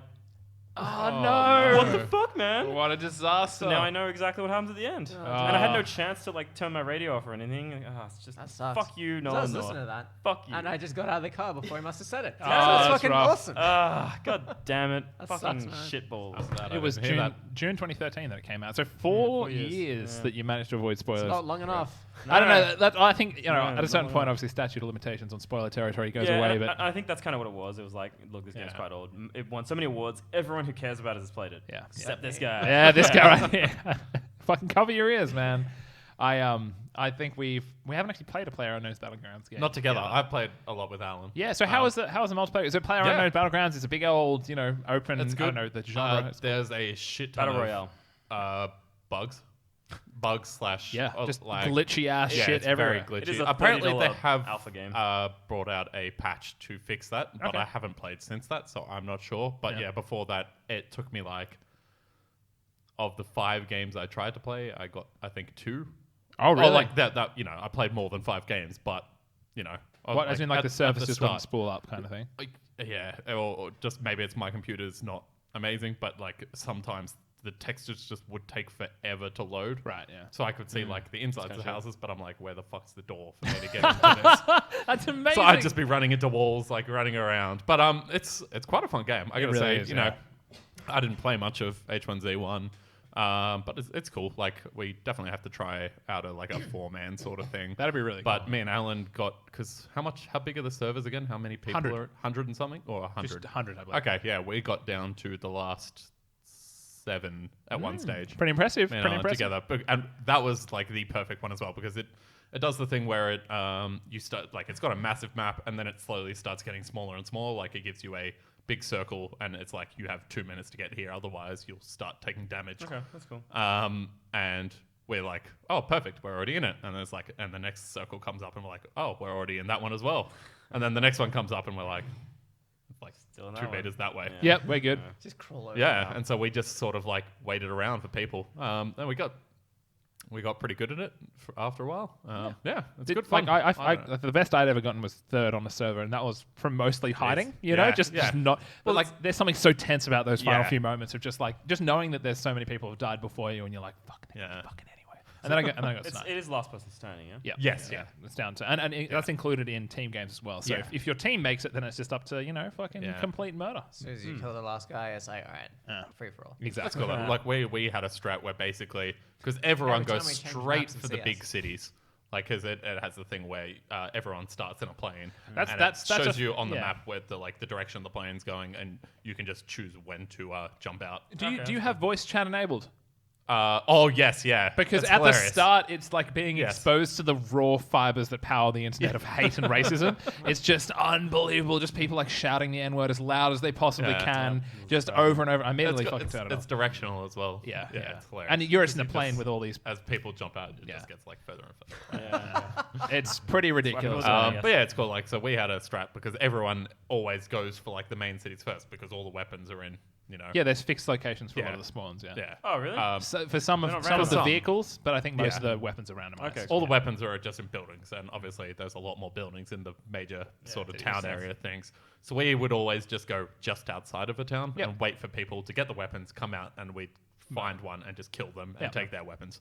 Oh, no. what the fuck, man? What a disaster! So now I know exactly what happens at the end. Oh, And I had Ah. no chance to like turn my radio off or anything. It's just That sucks. fuck you, So I Nolan was North. listening to that. Fuck you. And I just got out of the car before he must have said it. Oh, So that's that's fucking rough. awesome. God damn it. That Fucking sucks, man. shitballs. It was June 2013 that it came out. So 4 4 years. years Yeah. that you managed to avoid spoilers. It's not long enough. I don't know. I think No, at a certain not point, long. obviously, statute of limitations on spoiler territory goes Yeah, away. and But I think that's kind of what it was. It was like, look, this game's Yeah. quite old. It won so many awards. Everyone who cares about it has played it. Yeah. Except this guy. yeah, this guy right here. Fucking cover your ears, man. I think we haven't actually played a PlayerUnknown's Battlegrounds game. Not together. I've played a lot with Alan. Yeah. So how is the multiplayer? Is it PlayerUnknown's Battlegrounds? It's a big old open. It's I good. don't know the genre. There's a shit ton Battle of Royale. bugs slash just like, glitchy ass yeah, shit it's everywhere. very glitchy. It is a Apparently they $30 have alpha game. brought out a patch to fix that, but Okay. I haven't played since that, so I'm not sure. But Yeah. yeah, before that, it took me like of the 5 games I tried to play, I got I think 2. Oh, really? Or like that I played more than 5 games, but What, as in like at- the at surface just wouldn't start. spool up kind of thing? Like, yeah, or just maybe it's my computer's not amazing, but like sometimes the textures just would take forever to load. Right, yeah. So I could see like the insides of the kinda houses, but I'm like, where the fuck's the door for me to get into this? That's amazing. So I'd just be running into walls, like running around. But it's quite a fun game. I gotta really say, is, you yeah. know, I didn't play much of H1Z1. But it's cool. Like we definitely have to try out a 4-man sort of thing. That'd be really But cool. me and Alan got because how big are the servers again? How many people 100. are 100 and something or 100? Just 100, I believe. Okay, yeah, we got down to the last 7 at one stage. Pretty impressive. Me and Pretty Alan impressive. together, and that was like the perfect one as well because it does the thing where it you start like it's got a massive map and then it slowly starts getting smaller and smaller. Like it gives you a big circle and it's like you have 2 minutes to get here, otherwise you'll start taking damage. Okay, that's cool. And we're like, oh, perfect, we're already in it. And it's like, and the next circle comes up and we're like, oh, we're already in that one as well. And then the next one comes up and we're like Still in that 2 one. meters that way. Yeah. Yep, we're good. Just crawl over. Yeah, and so we just sort of like waited around for people. And we got pretty good at it after a while. Yeah, it's good fun. Like I don't know. the best I'd ever gotten was 3rd on the server, and that was from mostly hiding. You know, Yeah, just yeah. not. But Well, like, there's something so tense about those final Yeah. few moments of just knowing that there's so many people who've died before you, and you're like, fuck, Yeah. fucking anyway. And then I got sniped. It is last person's turning, yeah? Yeah. Yes, Yeah. yeah. It's down to that's included in team games as well. So Yeah. if your team makes it, then it's just up to fucking Yeah. complete murder. As soon as you kill the last guy, it's like, all right, Yeah. free for all. That's Exactly. cool. Like we had a strat where basically because everyone Every time goes we change straight maps in for the CS. big cities. Like, because it has the thing where everyone starts in a plane, That's- and that's- it that's shows a- you on the yeah. map where the direction the plane's going, and you can just choose when to jump out. Do you Okay. have voice chat enabled? Oh yes, yeah. Because That's at hilarious. the start, it's like being Yes. exposed to the raw fibers that power the internet of hate and racism. It's just unbelievable. Just people like shouting the N word as loud as they possibly Yeah. can, just over and over. I immediately It's, fucking turn it it's off. directional as well. Yeah. It's hilarious. And you're just in a You plane just- with all these. as people jump out, it Yeah. just gets like further and further. Yeah. It's pretty ridiculous. was. But yeah, it's cool. Like, so we had a strat because everyone always goes for like the main cities first because all the weapons are in you know. Yeah, there's fixed locations for a lot Yeah. of the spawns. Yeah. Yeah. Oh, really? So for some They're of not some of the random. vehicles, but I think most Yeah. of the weapons are randomized. Okay. All the weapons are just in buildings, and obviously there's a lot more buildings in the major sort of it town makes sense. area things. So we would always just go just outside of a town Yep. and wait for people to get the weapons, come out, and we'd find one and just kill them and Yep. take their weapons.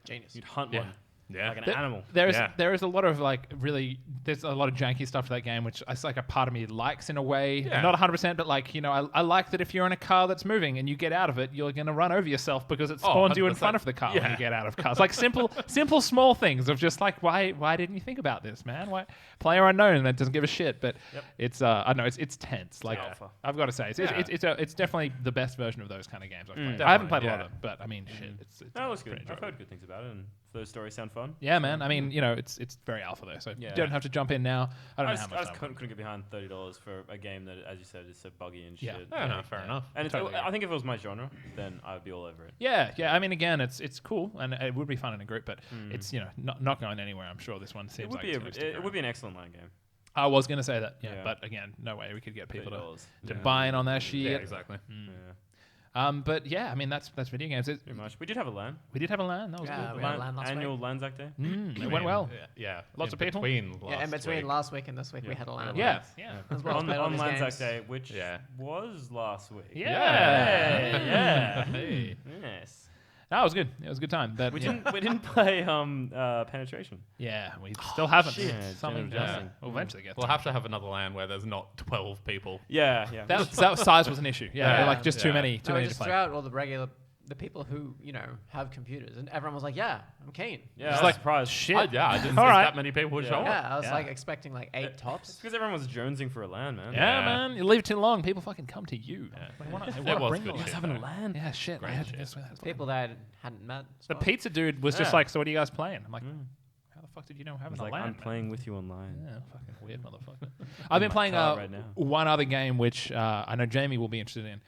Genius. You'd hunt Yeah. one Yeah. like an animal. There is a lot of like really there's a lot of janky stuff for that game, which it's like a part of me likes in a way. Yeah. Not 100%, but like, you know, I like that if you're in a car that's moving and you get out of it, you're going to run over yourself because it spawns you in 100%. front of the car when Yeah. you get out of cars. Like simple small things of just like, why didn't you think about this, man? Why player unknown that doesn't give a shit, but it's I don't know, it's tense. Like alpha. I've got to say, it's definitely the best version of those kind of games I've played. I haven't played a lot of them, but I mean, shit, it's That looks pretty good. I've enjoyable. heard good things about it, and those stories sound fun. Yeah, man. I mean, you know, it's very alpha though, so you Yeah. don't have to jump in now. I don't know how just, much I just time. couldn't get behind $30 for a game that, as you said, is so buggy and Yeah. shit. Yeah, no, fair enough. And it's, Totally. I think if it was my genre, then I'd be all over it. Yeah. I mean, again, it's cool and it would be fun in a group, but it's not going anywhere. I'm sure this one seems It would like be it's gonna stick it would be around. an excellent LAN game. I was gonna say that, Yeah. but again, no way we could get people $30. to buy in on that shit. Yeah, exactly. Yeah, But yeah, I mean that's video games. pretty much. We did have a LAN. We did have a LAN. That was Yeah, good. we had a LAN last Annual week. LANZAC Day. It went well. Yeah. Lots in of people? Between Yeah, in between week. last week and this week we had a LAN. Yeah, yeah. As well as On played all these LANZAC games. Day, which Yeah. was last week. Yeah. Yeah. Hey. Yes. That was good. It was a good time. But We didn't play penetration. yeah, we still haven't. shit. Something. General Yeah. Justin. We'll eventually get. We'll to it. have to have another LAN where there's not 12 people. Yeah. That size was an issue. Yeah, Yeah. like just too Yeah. many. No, we To just play. threw out all the people who have computers, and everyone was like, "Yeah, I'm keen." Yeah. Just I was like surprised. shit. I didn't see All right. that many people would Yeah. show up. Yeah, I was Yeah. like expecting like 8 It's tops. because everyone was jonesing for a LAN, man. Yeah, Yeah. man. You leave it too long, people fucking come to you. Yeah. They wanna It was bring good the shit, LAN. having a though. LAN. Yeah, shit. Great I had shit. this one. People that I hadn't met. as The well. pizza dude was just Yeah. like, "So what are you guys playing?" I'm like, "How the fuck did you know we're having It's a like, LAN?" I'm man?" playing with you online. Yeah, fucking weird motherfucker. I've been playing car right now. one other game which I know Jamie will be interested in.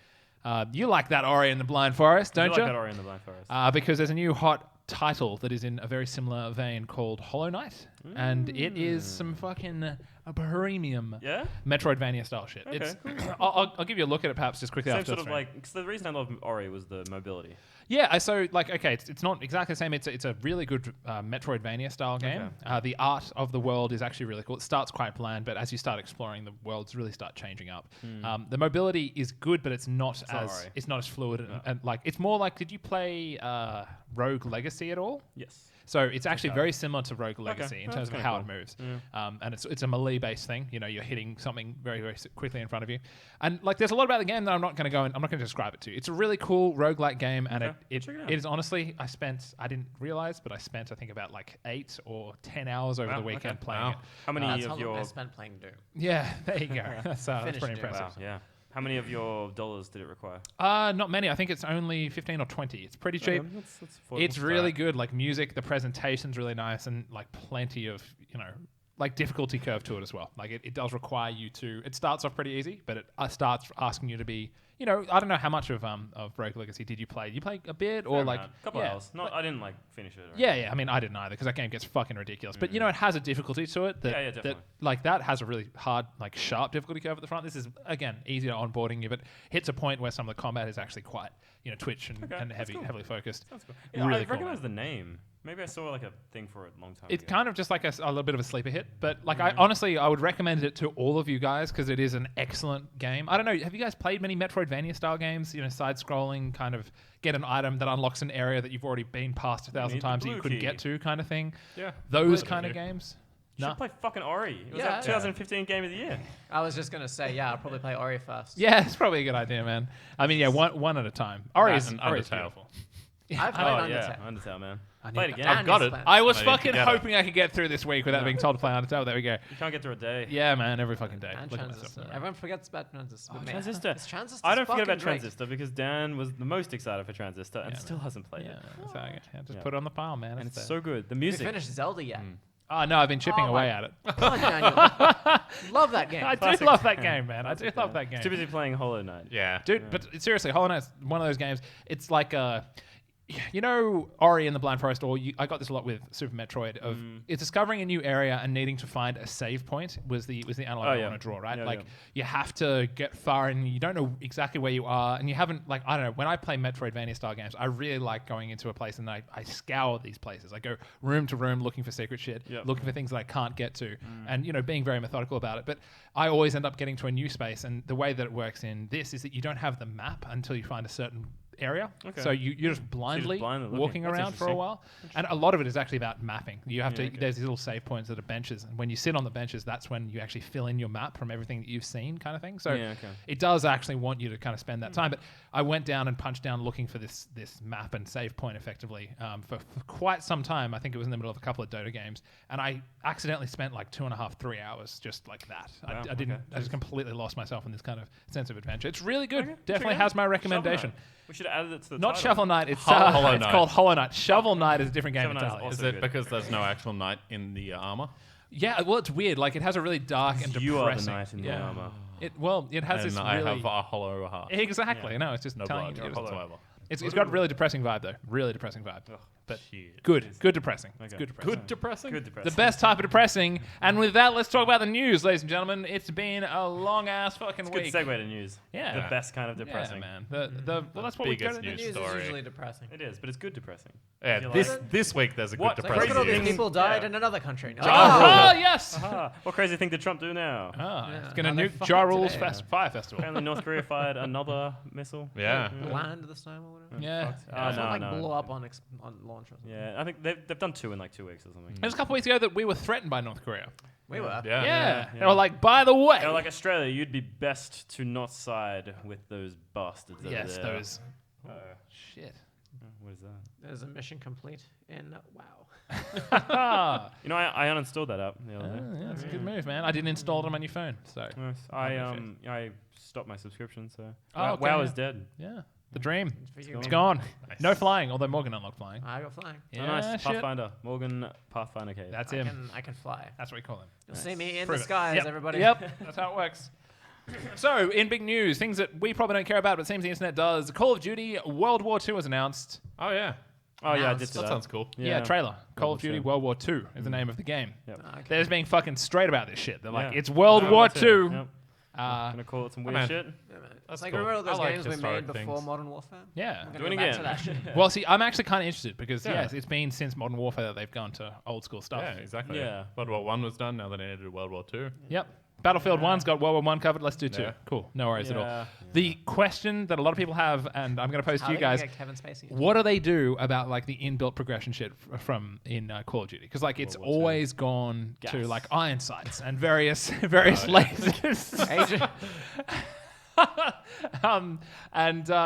You like that Ori and the Blind Forest, I don't do you? like that Ori in the Blind Forest. Because there's a new hot title that is in a very similar vein called Hollow Knight, and it is some fucking premium Yeah? Metroidvania style shit. Okay, It's I'll give you a look at it perhaps just quickly Same after sort the of stream. like, because the reason I love Ori was the mobility. Yeah, so like, okay, it's not exactly the same. It's a really good Metroidvania style game. Okay. The art of the world is actually really cool. It starts quite bland, but as you start exploring, the worlds really start changing up. The mobility is good, but it's not not as Ori. it's not as fluid and like it's more like. Did you play Rogue Legacy at all? Yes. So it's actually very similar to Rogue Legacy in Well, terms of that's how kinda it moves, and it's a melee-based thing. You know, you're hitting something very very quickly in front of you, and like there's a lot about the game that I'm not going to describe it to you. It's a really cool roguelike game, and Okay. it Check it out. is honestly I didn't realize, but I spent I think about like 8 or 10 hours over Wow, the weekend okay. playing Wow. it. How many That's how of long I your spent playing Doom. Yeah, there you go. That's Finished pretty it. impressive. wow, yeah. How many of your dollars did it require? Not many. I think it's only 15 or 20. It's pretty cheap. That's affordable. It's really good. Like music, the presentation's really nice, and like plenty of like difficulty curve to it as well. Like it does require you to. It starts off pretty easy, but it starts asking you to be. I don't know how much of Rogue Legacy did you play? Did you play a bit or Fair like amount. Couple yeah, hours. Not, I didn't like finish it. Or Yeah. I mean, I didn't either because that game gets fucking ridiculous. But it has a difficulty to it that, Yeah, definitely. that has a really hard, like sharp difficulty curve at the front. This is again easier onboarding you, but hits a point where some of the combat is actually quite twitch and that's cool. heavily focused. That's cool. Yeah, Really I cool, recognize man. the name. Maybe I saw like a thing for it a long time It's ago. kind of just like a little bit of a sleeper hit, but like I honestly I would recommend it to all of you guys because it is an excellent game. I don't know, have you guys played many Metroidvania style games? Side scrolling, kind of get an item that unlocks an area that you've already been past 1,000 need the times that you blue couldn't key. get to, kind of thing. Yeah. Those Blue kind key. of games. You No. should play fucking Ori. It was Yeah. like 2015 game of the year. I was just gonna say, yeah, I'll probably play Ori first. Yeah, it's probably a good idea, man. I mean, yeah, one at a time. Ori is and Ori's Undertale. beautiful. I've played Oh Undertale. yeah, Undertale, man. I Play it need- again. Dan I've got needs it. to play I was I need to fucking get it. hoping I could get through this week without being told to play Undertale. There we go. You can't get through a day. Yeah, man, every fucking day. And Look at myself Transistor. in the mirror. Everyone forgets about Transistor. but me. Transistor. It's Transistor's I don't forget fucking about great. Transistor because Dan was the most excited for Transistor and Yeah, still hasn't played Yeah, it. that's how I get. Yeah, just Yeah. put it on the pile, man. And It's it's there. so good. The Have you music. finished Zelda yet? Oh no, I've been chipping Oh away my at it. God, Daniel. Love that game. I do Classic. love that game, man. I do love that game. Too busy playing Hollow Knight. Yeah. Dude, but seriously, Hollow Knight's one of those games. It's like you know, Ori and the Blind Forest, or I got this a lot with Super Metroid, of it's discovering a new area and needing to find a save point was the analog I want to draw, right? Yeah, like you have to get far and you don't know exactly where you are, and you haven't, like, I don't know, when I play Metroidvania style games, I really like going into a place and I scour these places. I go room to room looking for secret shit, looking for things that I can't get to, and, you know, being very methodical about it. But I always end up getting to a new space, and the way that it works in this is that you don't have the map until you find a certain area. Okay. So you're just blindly walking around for a while. And a lot of it is actually about mapping. You have to, there's these little save points that are benches. And when you sit on the benches, that's when you actually fill in your map from everything that you've seen, kind of thing. So it does actually want you to kind of spend that time. But I went down and punched down looking for this map and save point effectively for quite some time. I think it was in the middle of a couple of Dota games. And I accidentally spent like 2.5, 3 hours just like that. Wow, I just completely lost myself in this kind of sense of adventure. It's really good. Definitely has my recommendation. We should have added it to the Not title. Shovel Knight, it's Hollow Knight. It's called Hollow Knight. Shovel Knight is a different game Shovel Knight is entirely. also Is it good. because there's no actual knight in the armor? Yeah, well, it's weird. Like, it has a really dark and depressing... You are the knight in the armor. It has And this I really... have a hollow heart. Exactly. No, it's just No telling blood you. whatsoever. It's got a really depressing vibe, though. Really depressing vibe. But Shit. good depressing. It's Okay. good depressing. Good depressing? Good depressing. The best type of depressing. And with that, let's talk about the news, ladies and gentlemen. It's been a long-ass fucking Good week. segue to news. Yeah. The best kind of depressing. Yeah, man. Well, that's what we go Biggest to news. News Story. is usually depressing. It is, but it's good depressing. Yeah, You this like this week there's a What? good Like, Look depressing at all these news. people died Yeah. in another country. No. Oh, yes! Aha. What crazy thing did Trump do now? It's going to How they nuke fuck Ja it Rule's today. Fire Festival. Apparently North Korea fired another missile. Yeah. Land this time or whatever. Yeah. Someone no. blew up on launch or something. Yeah, I think they've done 2 in like 2 weeks or something. It was a couple weeks ago that we were threatened by North Korea. We were. Yeah. Yeah. yeah. They were like, by the way. They're like, Australia, you'd be best to not side with those bastards over Yes, there. those. Shit. What is that? There's a mission complete in WoW. You know, I uninstalled that app the other day. Yeah, it's a good move, man. I didn't install it on your phone, so Nice. I stopped my subscription, so Oh, okay, WoW yeah. is dead. yeah, the dream. For you, It's man. gone. Nice. No flying, although Morgan unlocked flying. I go flying. Yeah, Oh, nice. shit. Pathfinder. Morgan Pathfinder Cave. That's I him. can fly. That's what we call him. You'll see me in Prove the it. skies, Yep. everybody. Yep, that's how it works. So, in big news, things that we probably don't care about, but it seems the internet does. Call of Duty World War II was announced. Oh yeah. Oh, yeah, I Announced. did see That that. sounds cool. Yeah, trailer. Call of War Duty II. World War II is the name of the game. Yep. Okay. They're just being fucking straight about this shit. They're like, Yeah. it's World World War War II. Yep. Gonna call it some weird man. shit. Yeah, man. That's Like, cool. remember all those I like games we historic made before things. Modern Warfare? Yeah. We're Do gonna it go back again. to that shit. Well, see, I'm actually kind of interested because, Yeah. yes, it's been since Modern Warfare that they've gone to old school stuff. Yeah, exactly. Yeah. World War One was done. Now they need to do World War Two. Yep. Battlefield 1's got World War 1 covered. Let's do 2. Yeah. Cool. No worries at all. Yeah. The question that a lot of people have, and I'm going to pose How to you they gonna guys, get Kevin Spacey? what do they do about like the inbuilt progression shit from in Call of Duty? Because like it's World War II. always gone to Gas. like iron sights and various lasers. Agent.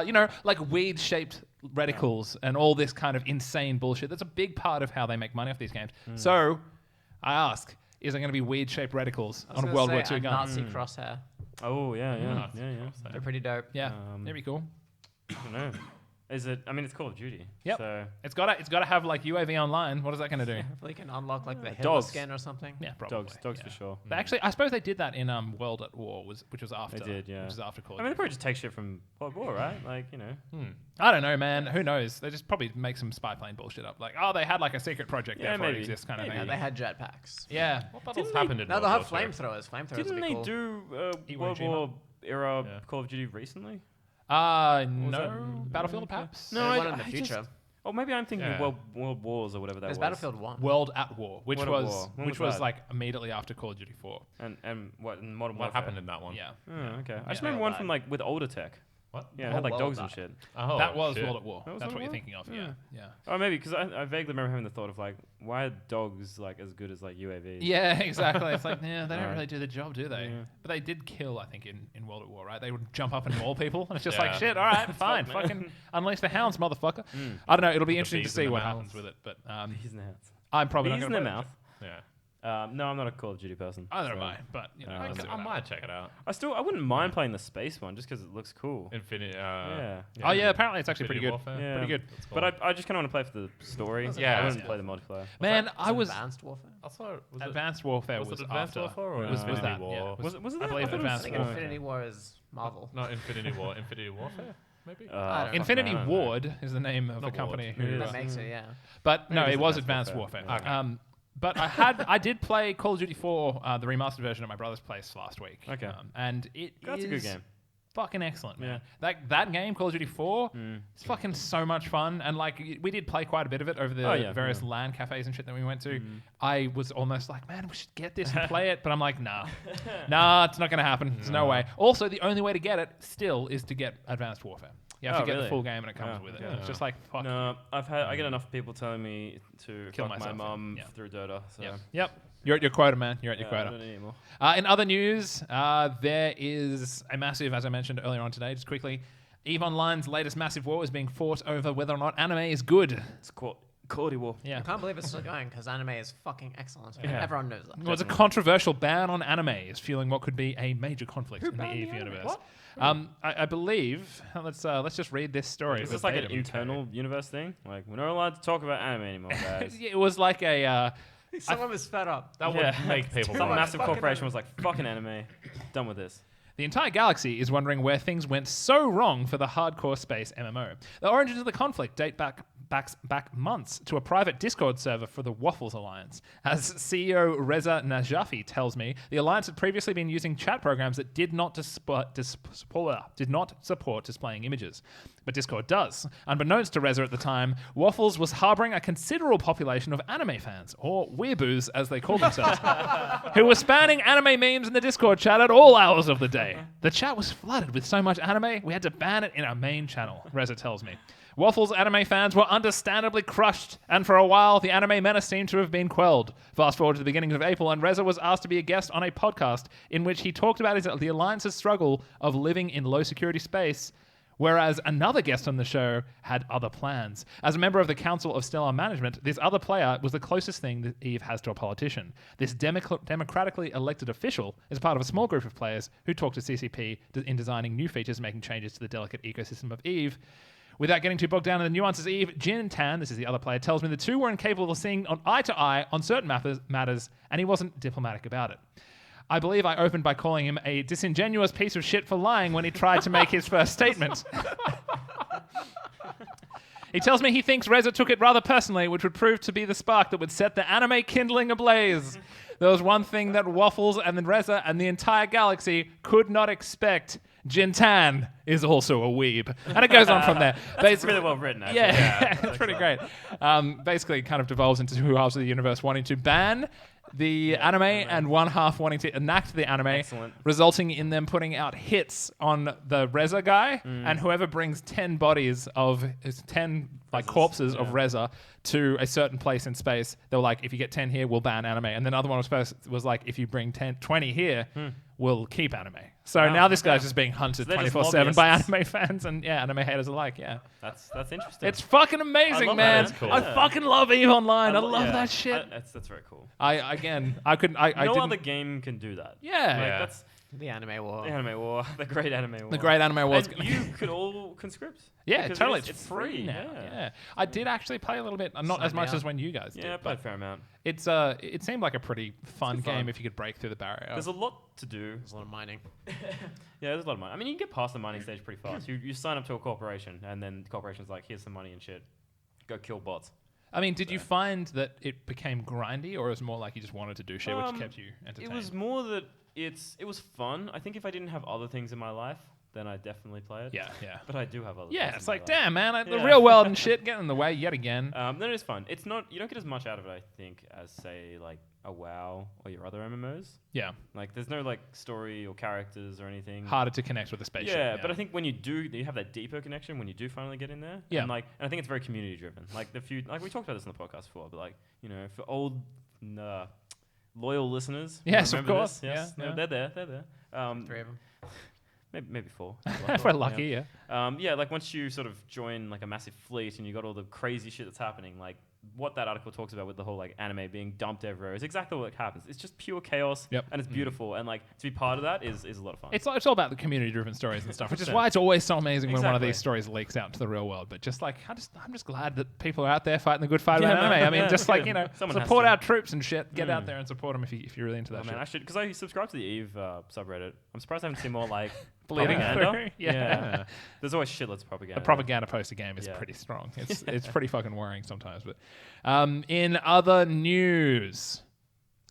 You know, like weed-shaped reticles and all this kind of insane bullshit. That's a big part of how they make money off these games. So, I ask, is there going to be weed-shaped reticles I was on gonna World War say II a guns? Nazi crosshair. Oh, yeah. Mm. They're pretty dope. Yeah, that'd be cool. I don't know. Is it? I mean, it's Call of Duty. Yep. So It's got to have like UAV online. What is that going to do? Hopefully you can unlock like the Hitler Dogs. skin or something. Yeah, probably. dogs yeah. for sure. They actually, I suppose they did that in World at War, which was after. They did, yeah. Which was after Call I of mean, they Duty. probably just take shit from World War, right? Like, you know. I don't know, man. Who knows? They just probably make some spy plane bullshit up. Like, oh, they had like a secret project, Yeah, therefore it maybe. exists, kind of Yeah, thing. they had jetpacks. Yeah. What battles Didn't they- happened in Now World they'll have War II? flamethrowers. Flamethrowers Didn't would be they cool. do Iwo World Jima? War era Yeah. Call of Duty recently? No. that? Battlefield, perhaps? No, There's I- one in the I future. just- Oh, maybe I'm thinking Yeah. World Wars or whatever that There's was. Battlefield 1. World at War, which World at was War. When which was was that? like immediately after Call of Duty 4. And what in Modern What Warfare? happened in that one? Yeah. Oh, okay. I just Yeah. remember one from like with older tech. What? Yeah, it The had like whole dogs world and shit. Oh, That was shit. World at War. That was That's World what you're at War? thinking of. Yeah. Yeah. Oh, maybe because I vaguely remember having the thought of like, why are dogs like as good as like UAVs? Yeah, exactly. It's like, yeah, they don't Right. really do the job, do they? Yeah. But they did kill, I think, in World at War, right? They would jump up and maul people, and it's just Yeah. like, shit, all right, fine, Fuck, man. fucking unleash the hounds, motherfucker. I don't know. It'll be The interesting to bees in see the what mouth. happens with it, but Bees in the house. I'm probably Bees not in going the to mouth. Yeah. No, I'm not a Call of Duty person. Either am so- I, but you know, I let's see I what might happens. check it out. I wouldn't mind playing the space one just because it looks cool. Infinity. Yeah. Oh yeah, apparently it's actually pretty Infinity good. Warfare. Yeah. Pretty good. That's cool. But I just kind of want to play for the story. Yeah, I wouldn't yeah. play the multiplayer. Man, that? I was Advanced Warfare. I thought was Advanced Warfare was was it Advanced after. Warfare or It was Infinity that, War? yeah. Was it I that? believe thought it was- Advanced I think oh, Infinity War is Marvel. Not Infinity War. Infinity Warfare. maybe. don't Infinity I don't know. Ward is the name of the Not company. Ward. who, That makes it, yeah. But no, Maybe it it's was Advanced Advanced Warfare. Warfare. But I did play Call of Duty 4, the remastered version at my brother's place last week. Okay. And it That's is a good game. fucking excellent, man. Yeah. That game, Call of Duty 4, it's fucking so much fun. And like we did play quite a bit of it over the various LAN cafes and shit that we went to. I was almost like, man, we should get this and play it. But I'm like, nah, it's not going to happen. There's no way. Also, the only way to get it still is to get Advanced Warfare. You have to get the full game and it comes with it. yeah. It's just like, fuck. No, I get enough people telling me to Kill fuck myself, my mum yeah. through Dota. So. Yep. You're at your quota, man. You're at your I quota. don't need anymore. In other news, there is a massive, as I mentioned earlier on today, just quickly, EVE Online's latest massive war is being fought over whether or not anime is good. It's Quality War. Yeah. I can't believe it's still going because anime is fucking excellent. Yeah. Everyone knows that. Well, it's a controversial ban on anime is fueling what could be a major conflict in the EVE universe. I believe. Let's just read this story. Is this like an internal universe thing? Like, we're not allowed to talk about anime anymore, guys. It was like a. Someone was fed up. That would make people. Some mad. massive corporation was like, fucking anime. Done with this. The entire galaxy is wondering where things went so wrong for the hardcore space MMO. The origins of the conflict date back months to a private Discord server for the Waffles Alliance. As CEO Reza Najafi tells me, the Alliance had previously been using chat programs that did not support displaying images. But Discord does. Unbeknownst to Reza at the time, Waffles was harboring a considerable population of anime fans, or weeaboos as they call themselves, who were spamming anime memes in the Discord chat at all hours of the day. The chat was flooded with so much anime, we had to ban it in our main channel, Reza tells me. Waffles anime fans were understandably crushed, and for a while, the anime menace seemed to have been quelled. Fast forward to the beginning of April, and Reza was asked to be a guest on a podcast in which he talked about the Alliance's struggle of living in low-security space, whereas another guest on the show had other plans. As a member of the Council of Stellar Management, this other player was the closest thing that EVE has to a politician. This democratically elected official is part of a small group of players who talk to CCP in designing new features, making changes to the delicate ecosystem of EVE. Without getting too bogged down in the nuances, Eve, Jin Tan, this is the other player, tells me the two were incapable of seeing eye to eye on certain matters, and he wasn't diplomatic about it. I believe I opened by calling him a disingenuous piece of shit for lying when he tried to make his first statement. He tells me he thinks Reza took it rather personally, which would prove to be the spark that would set the anime kindling ablaze. There was one thing that Waffles and then Reza and the entire galaxy could not expect. Jintan is also a weeb. And it goes on from there. That's really well written, actually. Yeah, it's pretty great. Basically, it kind of devolves into two halves of the universe wanting to ban the anime and one half wanting to enact the anime, resulting in them putting out hits on the Reza guy, and whoever brings 10 bodies of 10 like corpses of Reza to a certain place in space, they were like, if you get 10 here, we'll ban anime. And then another one was like, if you bring 20 here, we'll keep anime. So now this guy's just being hunted So they're just 24/7 by lobbyists. anime fans and anime haters alike. Yeah, That's interesting. it's fucking amazing, love man. that. That's cool. I Yeah. fucking love EVE Online. I lo- love yeah. that shit. That's very cool. I couldn't. I No didn't. other game can do that. Yeah. Like, Yeah. that's The anime war. the anime war, the great anime war. The great anime was. And you could all conscript. Yeah, because totally. It's It's free now. Yeah. Yeah. I did actually play a little bit, not Sign as me much up. as when you guys Yeah, I did. played a But fair amount. it seemed like a pretty fun good game fun. if you could break through the barrier. There's a lot to do. There's a lot of mining. Yeah, there's a lot of money. I mean, you can get past the mining stage pretty fast. You sign up to a corporation, and then the corporation's like, here's some money and shit. Go kill bots. I mean, did you find that it became grindy, or it was more like you just wanted to do shit, which kept you entertained? It was more that it was fun. I think if I didn't have other things in my life, then I'd definitely play it. Yeah. But I do have other Yeah, things it's in my like, life. damn, man, the Yeah. real world and shit get in the way yet again. Then it's fun. It's not, you don't get as much out of it, I think, as say like a WoW or your other MMOs. Yeah, Like there's no like story or characters or anything. harder to connect with the spaceship. Yeah, but I think when you do, you have that deeper connection when you do finally get in there. Yeah. And I think it's very community driven. Like like we talked about this in the podcast before, but like, you know, for old loyal listeners. who Yes, of remember course. this, yes, Yeah, no, yeah. they're there. 3 of them. Maybe 4. if we're lucky, yeah. Yeah, like once you sort of join like a massive fleet and you got all the crazy shit that's happening, like what that article talks about with the whole like anime being dumped everywhere is exactly what happens. It's just pure chaos, Yep. and it's beautiful, and like to be part of that is a lot of fun. It's all about the community-driven stories and stuff, which is 100%. why it's always so amazing when one of Exactly. these stories leaks out into the real world. But just like, I'm just glad that people are out there fighting the good fight Yeah, about man. anime. I mean, Yeah, just it's like, good. you know, Someone has support to. our troops and shit. Get out there and support them if you're really into that Oh, shit. man, I should, because I subscribe to the EVE subreddit. I'm surprised I haven't seen more like bleeding Propaganda? through. Yeah. There's always shitloads of propaganda. The propaganda post a game is Yeah. pretty strong. It's pretty fucking worrying sometimes. But in other news,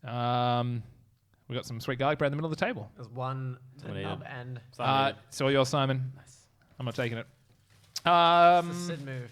we got some sweet garlic bread in the middle of the table. There's one to Someone nub eat end. It's all yours, Simon. Nice. I'm not taking it. It's a Sid move.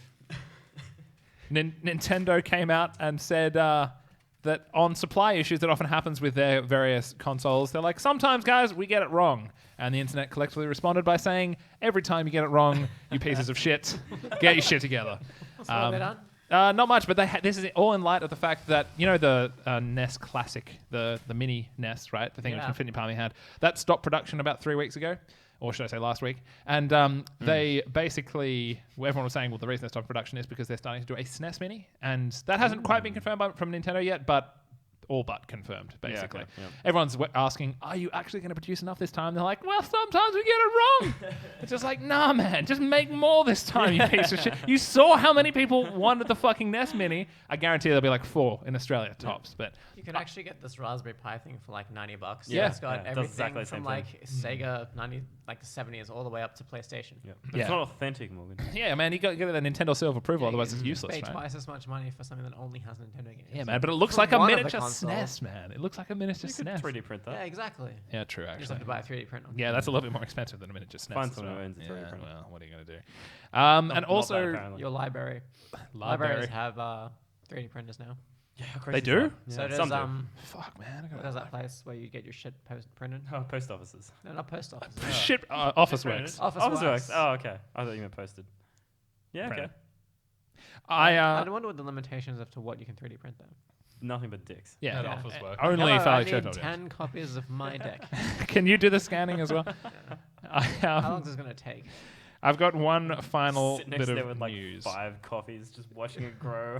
Nintendo came out and said that on supply issues that often happens with their various consoles, they're like, sometimes, guys, we get it wrong. And the internet collectively responded by saying, every time you get it wrong, you pieces of shit, get your shit together. What's what they done? Not much, but this is all in light of the fact that, you know, the NES Classic, the mini NES, right? The thing which Infinity Palmy had, that stopped production about 3 weeks ago. Or should I say last week? And they basically, everyone was saying, well, the reason they stopped production is because they're starting to do a SNES Mini. And that hasn't quite been confirmed from Nintendo yet, but all but confirmed, basically. okay, yeah. Everyone's asking, are you actually going to produce enough this time? They're like, well, sometimes we get it wrong. It's just like, nah, man, just make more this time, you piece of shit. You saw how many people wanted the fucking NES Mini. I guarantee there'll be like 4 in Australia, tops. But You can actually get this Raspberry Pi thing for like $90. Yeah. It's got Yeah, it does everything exactly the from same like Sega 90, like the 70s, all the way up to PlayStation. Yeah. Yeah. It's not authentic, Morgan. yeah, man, you got to get that Nintendo Seal of approval, Yeah, otherwise you it's useless, pay right? twice as much money for something that only has Nintendo games. Yeah, man, but it looks For like a one of the miniature consoles. SNES, man. It looks like a miniature You could SNES. 3D print that. Yeah, exactly. Yeah, true, You just actually. have to buy a 3D printer. Yeah, that's a little bit more expensive than a miniature SNES. Find as someone well. who owns a 3D Yeah, printer. well, what are you going to do? And Not also, that, apparently. Your library. library. Libraries have 3D printers now. Yeah, how They crazy is do? that? So Yeah, does some do. Fuck, man. I what gotta is that place where you get your shit printed? Oh, post offices. No, not post office. Shit, Office Works. Office Office Works. Works. Oh, okay. I thought you meant posted. Yeah, okay. Printed. I wonder what the limitations of to what you can 3D print though. Nothing but dicks. Yeah. At Yeah. Office Work. Only Hello, if I I need checked on it. 10 copies of my deck. Can you do the scanning as well? How long is this going to take? I've got one final Sit next bit there of with like news. 5 coffees, just watching it grow.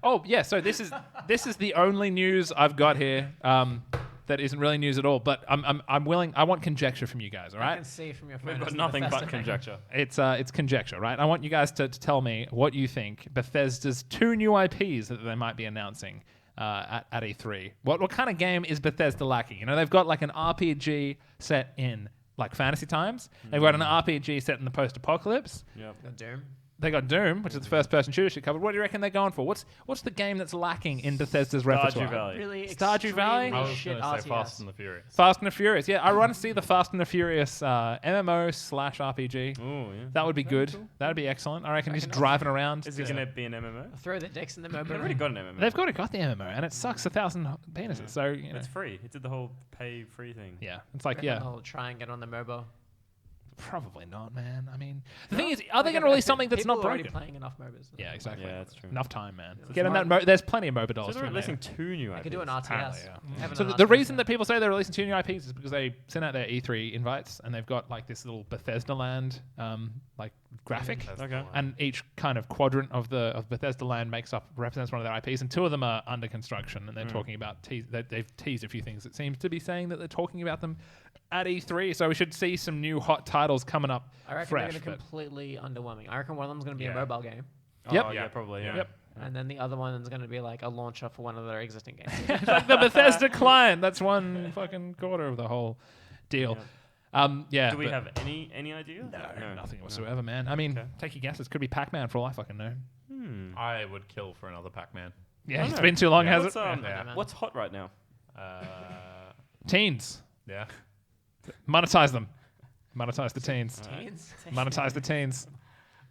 Oh yeah, so this is the only news I've got here that isn't really news at all. But I'm willing. I want conjecture from you guys. All I right, can see from your phone. We've got it's the nothing Bethesda but thing. conjecture. it's conjecture, right? I want you guys to tell me what you think Bethesda's 2 new IPs that they might be announcing at E3. What kind of game is Bethesda lacking? You know, they've got like an RPG set in like fantasy times. They've got an RPG set in the post-apocalypse. Yep. The Doom. They got Doom, which is the first-person shooter shit covered. What do you reckon they're going for? What's the game that's lacking in Bethesda's repertoire? Stardew Valley. Really Stardew Valley? I was shit going to say RTS. Fast and the Furious. Fast and the Furious. Yeah, I want to see the Fast and the Furious MMO/RPG. Oh, yeah. That would be good. cool. That'd be excellent. I reckon just Reckon driving around. Is it going to be an MMO? Throw the dicks in the They've mobile. already got an MMO. They've got the MMO, and it sucks 1,000 penises. Yeah. So you know, It's free. It did the whole pay-free thing. yeah, it's like yeah, They'll try and get on the mobile. probably not, man. I mean, the thing is, are they going to release something that's People not are already broken? playing enough MOBAs. Yeah, exactly. Yeah, that's true. Enough time, man. Yeah, Get in that's that. There's plenty of MOBA So dolls. they're to be made. releasing 2 new IPs. They could do an RTS. Apparently, yeah. Have it So on the RTS, reason yeah. that people say they're releasing 2 new IPs is because they sent out their E3 invites and they've got like this little Bethesda land like graphic, That's Okay. the one. and each kind of quadrant of Bethesda land represents one of their IPs, and 2 of them are under construction, and they're talking about they've teased a few things. It seems to be saying that they're talking about them at E3, so we should see some new hot titles coming up. I reckon fresh, they're going to but- completely underwhelming. I reckon one of them's going to be Yeah. a mobile game, Oh, Yep. yeah, probably. Yeah. Yep. and then the other one's going to be like a launcher for one of their existing games. Like the Bethesda client. That's one fucking quarter of the whole deal. Yeah. Do we but have any idea? no, nothing whatsoever, man. I mean, Okay. take your guesses. Could be Pac-Man for all I fucking know. I would kill for another Pac-Man. Yeah, I it's know. been too long, Yeah. has What's, it? Yeah. what's hot right now? Teens. Yeah. Monetize them. Monetize the teens. Teens. Monetize the teens.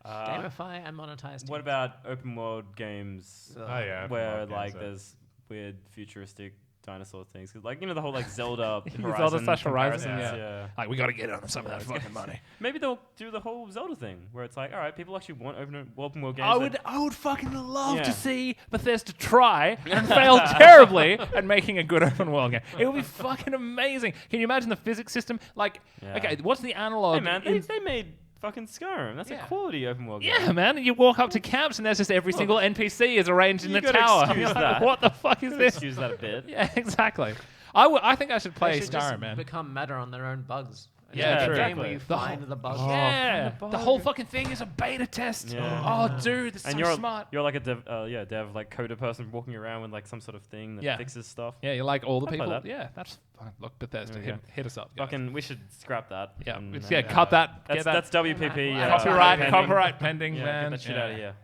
Gamify and monetize. What about open world games Oh yeah. open where world games, like yeah. there's weird futuristic dinosaur things? 'Cause, like, you know, the whole like Zelda Zelda Horizon slash Horizon, comparisons, yeah. Like, we got to get on some of that fucking money. Maybe they'll do the whole Zelda thing where it's like, all right, people actually want open world games. I would fucking love Yeah. to see Bethesda try and fail terribly at making a good open world game. It would be fucking amazing. Can you imagine the physics system? Like, Yeah. okay, what's the analog? Hey man, in- they made fucking Skyrim. That's Yeah. a quality open world game. yeah, man. You walk up to camps and there's just every single NPC is arranged in You the gotta tower. excuse You're like, that. what the fuck is this? Excuse that a bit. Yeah, exactly. I think I should play They should just Skyrim, man. become meta on their own bugs. Yeah, the true. game where you The find whole- the bugs. Yeah, find the the whole bug. fucking thing is a beta test. Yeah. Oh, dude, this is And so you're smart. you're like a dev like coder person walking around with like some sort of thing that Yeah. fixes stuff. Yeah, you like all the I'd play people. that. Yeah, that's fine. Look, Bethesda, There we hit us up. Guys. Fucking, we should scrap that. Yeah, and, yeah, cut that. Get That's that. WPP. Copyright pending, Yeah, man. get that shit out of here.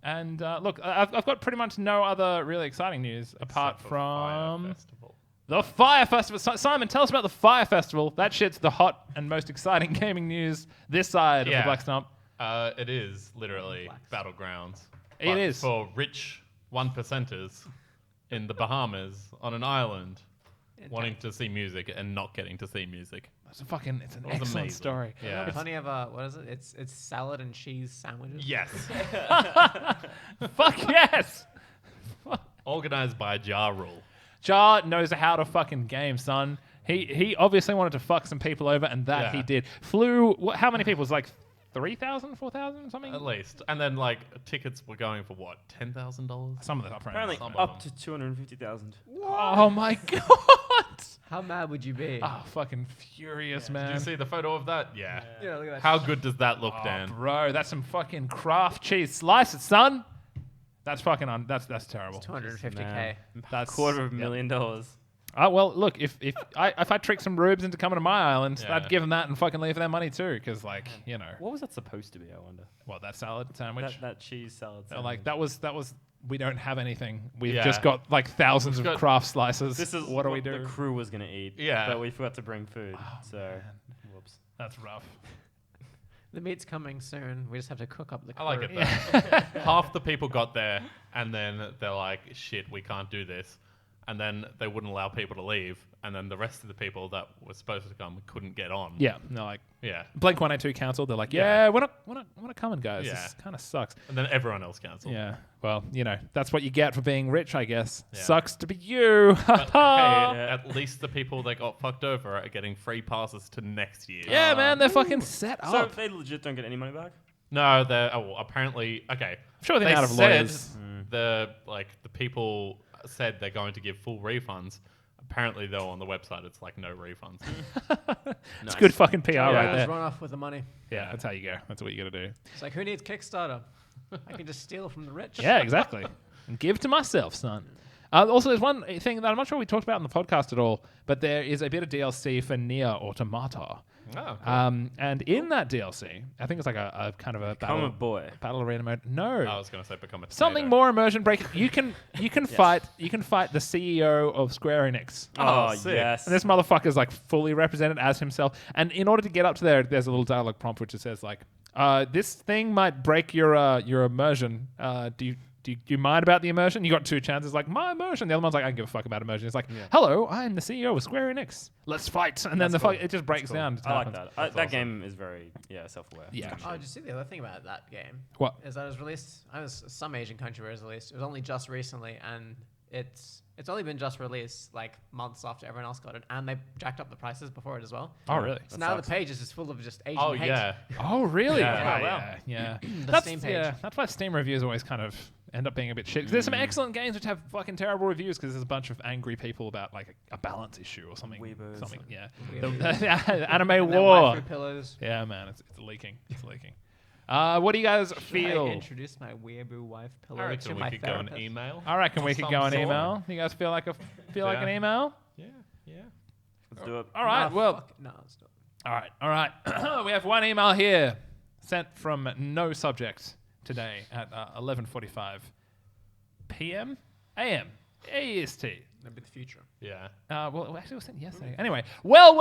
And look, I've got pretty much no other really exciting news apart Except for Fyre from Festival. the Fyre Festival. Simon, tell us about the Fyre Festival. That shit's the hot and most exciting gaming news this side of the Black Stump. It is literally battlegrounds. It But is. for rich 1%ers in the Bahamas on an island wanting to see music and not getting to see music. It's an was excellent amazing. story. Yeah. Plenty of what is it? It's salad and cheese sandwiches. Yes. Fuck yes. Organized by Ja Rule. Jar knows how to fucking game, son. He obviously wanted to fuck some people over, and that he Yeah. did. Flew. How many people? It was like 3,000, 4,000, something. At least. And then, like, tickets were going for what? $10,000? Some of the upfront. Apparently Some of up them. to 250,000. Oh my god. How mad would you be? Oh, fucking furious, Did man. you see the photo of that? Yeah. Yeah, look at that. How good does that look, Oh, Dan? bro, that's some fucking craft cheese. Slice it, son. That's fucking that's terrible. 250k. Man. That's $250,000. Well, look, if I trick some rubes into coming to my island, Yeah. I'd give them that and fucking leave them money too, because like What was that supposed to be? I wonder. what that salad sandwich. That cheese salad. They're Sandwich. like that was. We don't have anything. We've Yeah. just got like thousands We've of got- craft slices. This is what do we the do? crew was gonna eat. Yeah. But we forgot to bring food. So, whoops. That's rough. The meat's coming soon. We just have to cook up the. I like crew. it though. Half the people got there, and then they're like, shit, we can't do this. And then they wouldn't allow people to leave. And then the rest of the people that were supposed to come couldn't get on. Yeah, no, like Yeah. Blink 182 cancelled. They're like, Yeah. yeah, we're not coming, guys. Yeah. This kind of sucks. And then everyone else cancelled. Yeah. Well, that's what you get for being rich, I guess. Yeah. Sucks to be you. But hey, Yeah. at least the people that got fucked over are getting free passes to next year. Yeah, man, they're fucking set So up. they legit don't get any money back? No, they're apparently okay. I'm sure they're They out of said lawyers. the people said they're going to give full refunds. Apparently, though, on the website, it's like no refunds. It's good fucking PR Yeah. right Just there. run off with the money. Yeah, that's how you go. That's what you got to do. It's like, who needs Kickstarter? I can just steal from the rich. Yeah, exactly. And give to myself, son. Also, there's one thing that I'm not sure we talked about in the podcast at all, but there is a bit of DLC for Nier Automata. Oh, cool. And in that DLC, I think it's like a kind of a Come a boy. battle arena mode. No, I was going to say become a something tomato. more immersion break. You can fight the CEO of Square Enix. Oh, sick. yes. And this motherfucker's like fully represented as himself. And in order to get up to there, there's a little dialogue prompt which it says like, "This thing might break your immersion. Do you mind about the immersion?" You got two chances, like my immersion. The other one's like, I don't give a fuck about immersion. It's like, hello, I'm the CEO of Square Enix. Let's fight. And then That's the cool. it just breaks down. It I like happens. that. That game is very self-aware. Yeah. Oh, did you see the other thing about that game? What? Is that it was released? I was some Asian country where it was released. It was only just recently, and it's only been just released like months after everyone else got it, and they jacked up the prices before it as well. Oh, really? So That now sucks. the page is just full of just Asian Oh, hate. yeah. Oh, really? Yeah. Wow. Yeah. The That's, Steam page. yeah, that's why Steam reviews always kind of end up being a bit shit. 'Cause there's some excellent games which have fucking terrible reviews because there's a bunch of angry people about like a balance issue or something. Weebos. Something. Yeah. Weebos. Anime And their war. waifu pillows. Yeah, man, it's leaking. It's leaking. What do you guys I feel? introduced my weeaboo wife pillow I to reckon we my could go an therapist. email. I reckon we Of could some go an sort. email. You guys feel like an Yeah. email? Yeah, yeah. Let's do it. All right. Nah, well, fuck it. No, it's not. all right. We have one email here sent from no subject today at 11:45 p.m. a.m. AEST. Maybe the future. Yeah. Well, actually, it was sent yesterday. Anyway, well,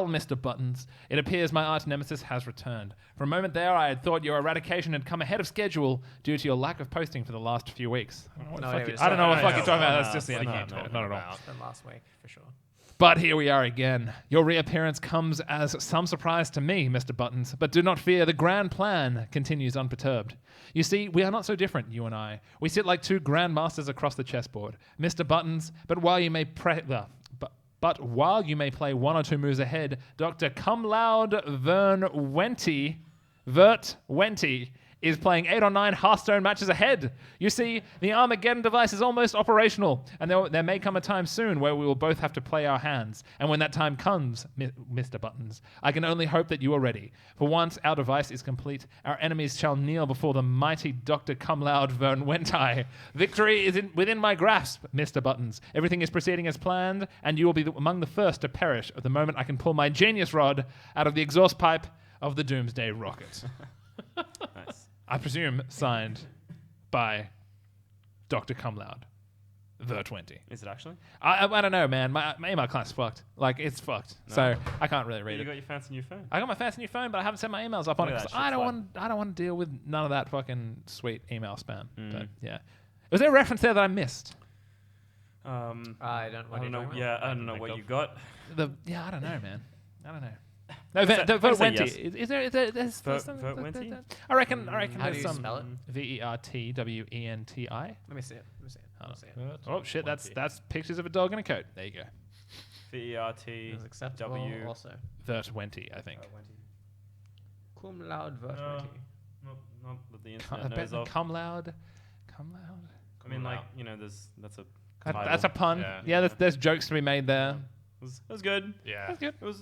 Mr. Buttons. It appears my arch nemesis has returned. For a moment there, I had thought your eradication had come ahead of schedule due to your lack of posting for the last few weeks. I don't know what No, the fuck it you- was I don't know what the fuck no, you're talking about. no, That's just what yeah, are you no, talking not at all. about? It's been last week for sure. But here we are again. Your reappearance comes as some surprise to me, Mr. Buttons. But do not fear, the grand plan continues unperturbed. You see, we are not so different, you and I. We sit like two grandmasters across the chessboard. Mr. Buttons, but while you may play one or two moves ahead, Dr. Cum Laude Vert Wenty is playing 8 or 9 Hearthstone matches ahead. You see, the Armageddon device is almost operational, and there may come a time soon where we will both have to play our hands. And when that time comes, Mr. Buttons, I can only hope that you are ready. For once our device is complete, our enemies shall kneel before the mighty Dr. Cumloud Vernwentai. Victory is within my grasp, Mr. Buttons. Everything is proceeding as planned, and you will be among the first to perish at the moment I can pull my genius rod out of the exhaust pipe of the Doomsday Rocket. Nice. I presume signed by Dr. Cumloud, Ver20. Is it actually? I don't know, man. My email client's fucked. Like, it's fucked. No. So I can't really read You it. got your fancy new phone. I got my fancy new phone, but I haven't set my emails up on it Look at because that, I don't shit's want to deal with none of that fucking sweet email spam. Mm. But yeah, was there a reference there that I missed? I don't know. Yeah, I don't know what you got. I don't know, man. I don't know. No, say- the I'm gonna say Votwenti. yes. Is there's Votwenti? I reckon How there's do you some spell it? Vertwenti. Let me see it. Hold Let me see it. on. Oh shit, that's pictures of a dog in a coat. There you go. VERT It's acceptable W. also. Vertwenti, I think. Cum laude No, Vertwenti. not that the I internet bet knows of. Cum loud. Cum loud. I mean, like, that's a title. That's a pun. Yeah. Yeah, there's jokes to be made there. It was good. Yeah. That's good. It was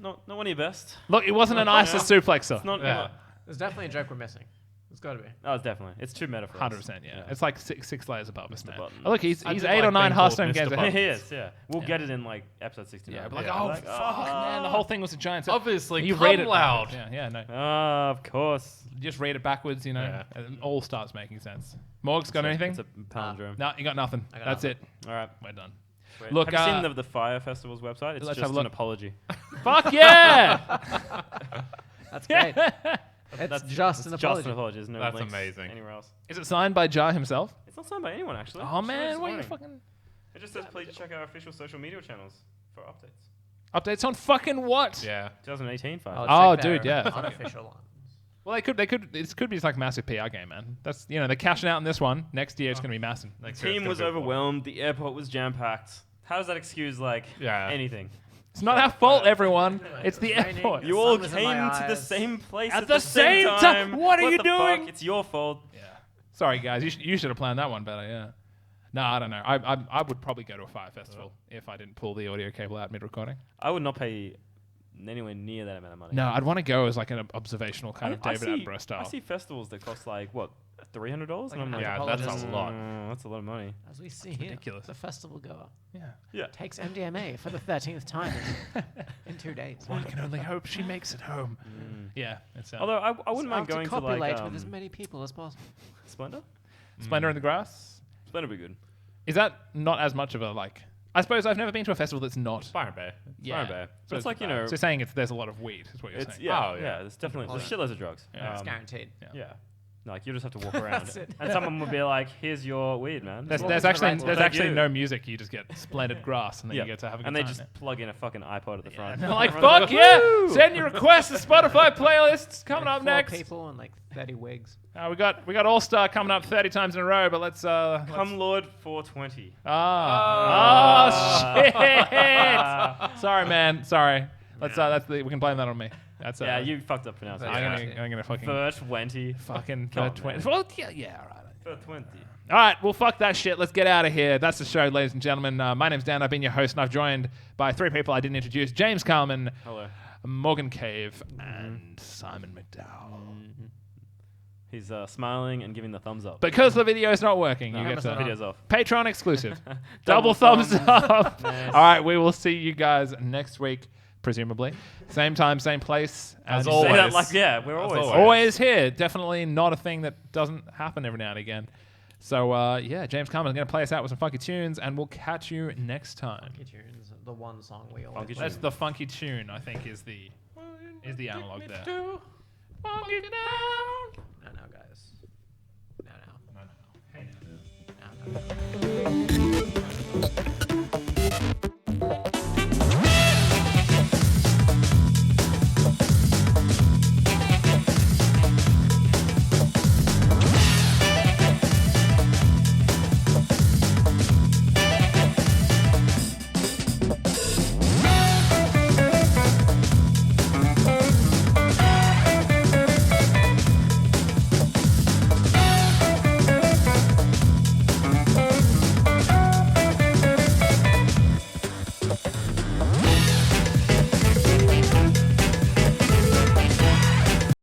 not one of your best. Look, it wasn't an Yeah. ISIS suplexer. It's not. Yeah. There's definitely a joke we're missing. It's got to be. Oh, it's definitely. It's too meta for us. 100%, yeah. It's like six layers above us, Mr. man. Button. Oh, look, he's I 8 did or like 9 being called Hearthstone Mr. games Button. ahead. He is, yeah. We'll Yeah. get it in like episode 69. Yeah, but like, Yeah. oh, Like, fuck, man. The whole thing was a giant set. Obviously, You Cum read it Loud. backwards. Yeah, no. Of course. Just read it backwards, you know, Yeah. and it all starts making sense. Morg's got anything? It's a palindrome. No, you got nothing. I got That's nothing. it. All right. We're done. Wait, Look, have you seen the Fyre Festival's website? It's let's just have a look. an apology. Fuck yeah! That's great. It's just an Just apology. an apology. There's no That's links amazing. anywhere else. Is it signed by Jar himself? It's not signed by anyone, actually. Oh, It's really man. What are you disappointing. fucking... It just says please check our official social media channels for updates. Updates on fucking what? Yeah. 2018 Fyre. Oh, check their dude, yeah. Unofficial ones. Well, this could be just like a massive PR game, man. That's, they're cashing out in this one. Next year, it's going to be massive. The team was overwhelmed. The airport was jam-packed. How does that excuse, Yeah. anything? It's not our fault, everyone. It's the It was raining. airport. The You sun all was in came my to the eyes. same place At at the the same same time. time. What are you the doing? Fuck? It's your fault. Yeah. Sorry, guys. You should have planned that one better. Yeah. No, I don't know. I would probably go to a Fyre festival if I didn't pull the audio cable out mid-recording. I would not pay anywhere near that amount of money. No, I'd want to go as like an observational kind of David Attenborough style. I see festivals that cost like what, $300, and I'm like, Yeah, that's a lot. That's a lot of money. As we see here, ridiculous. the festival goer Yeah. takes MDMA for the 13th time in 2 days. One can only hope she makes it home. Yeah. It's Although I wouldn't mind To going to copulate like with as many people as possible. Splendor. Splendor in the Grass. Splendor would be good. Is that not as much of a like? I suppose I've never been to a festival that's not. Fire Bear. Yeah. Fire Bear. So But it's like, you know, So saying there's a lot of weed is what you're it's saying. yeah, Oh, yeah. yeah. There's definitely there's shitloads of drugs. Yeah. It's guaranteed. Yeah. Like you just have to walk around, That's it. and someone would be like, "Here's your weed, man." There's Well, it's the right actually one. Thank you. no music. You just get splendid grass, and then Yeah. you get to have a good And they time. just plug in a fucking iPod at the front. And they're like, Everyone's fuck yeah! "Woo!" Send your requests to Spotify playlists coming up 4 next. people and like 30 wigs. We got All Star coming up 30 times in a row, but let's Come Lord 420. shit! Sorry, man. Sorry. We can blame that on me. That's Yeah, you fucked up pronouncing. I'm gonna fucking 420. fucking Come on, 20. man. Well, yeah, all right. 420. All right, well, fuck that shit. Let's get out of here. That's the show, ladies and gentlemen. My name's Dan. I've been your host, and I've joined by 3 people I didn't introduce: James Carlman, Hello. Morgan Cave, and Simon McDowell. He's smiling and giving the thumbs up. Because the video is not working, you Camera's get not to on. Video's off. Patreon exclusive. Double Double thumbs thumbs. up. Nice. All right, we will see you guys next week, presumably. Same time, same place. As And always. Say that like, yeah, we're As always. always. always here. Definitely not a thing that doesn't happen every now and again. So, yeah, James Carmen is going to play us out with some funky tunes, and we'll catch you next time. Funky tunes, the one song we always Funky play. That's the funky tune, I think, is the analog there. Funky down. No, guys. No. Hey, No.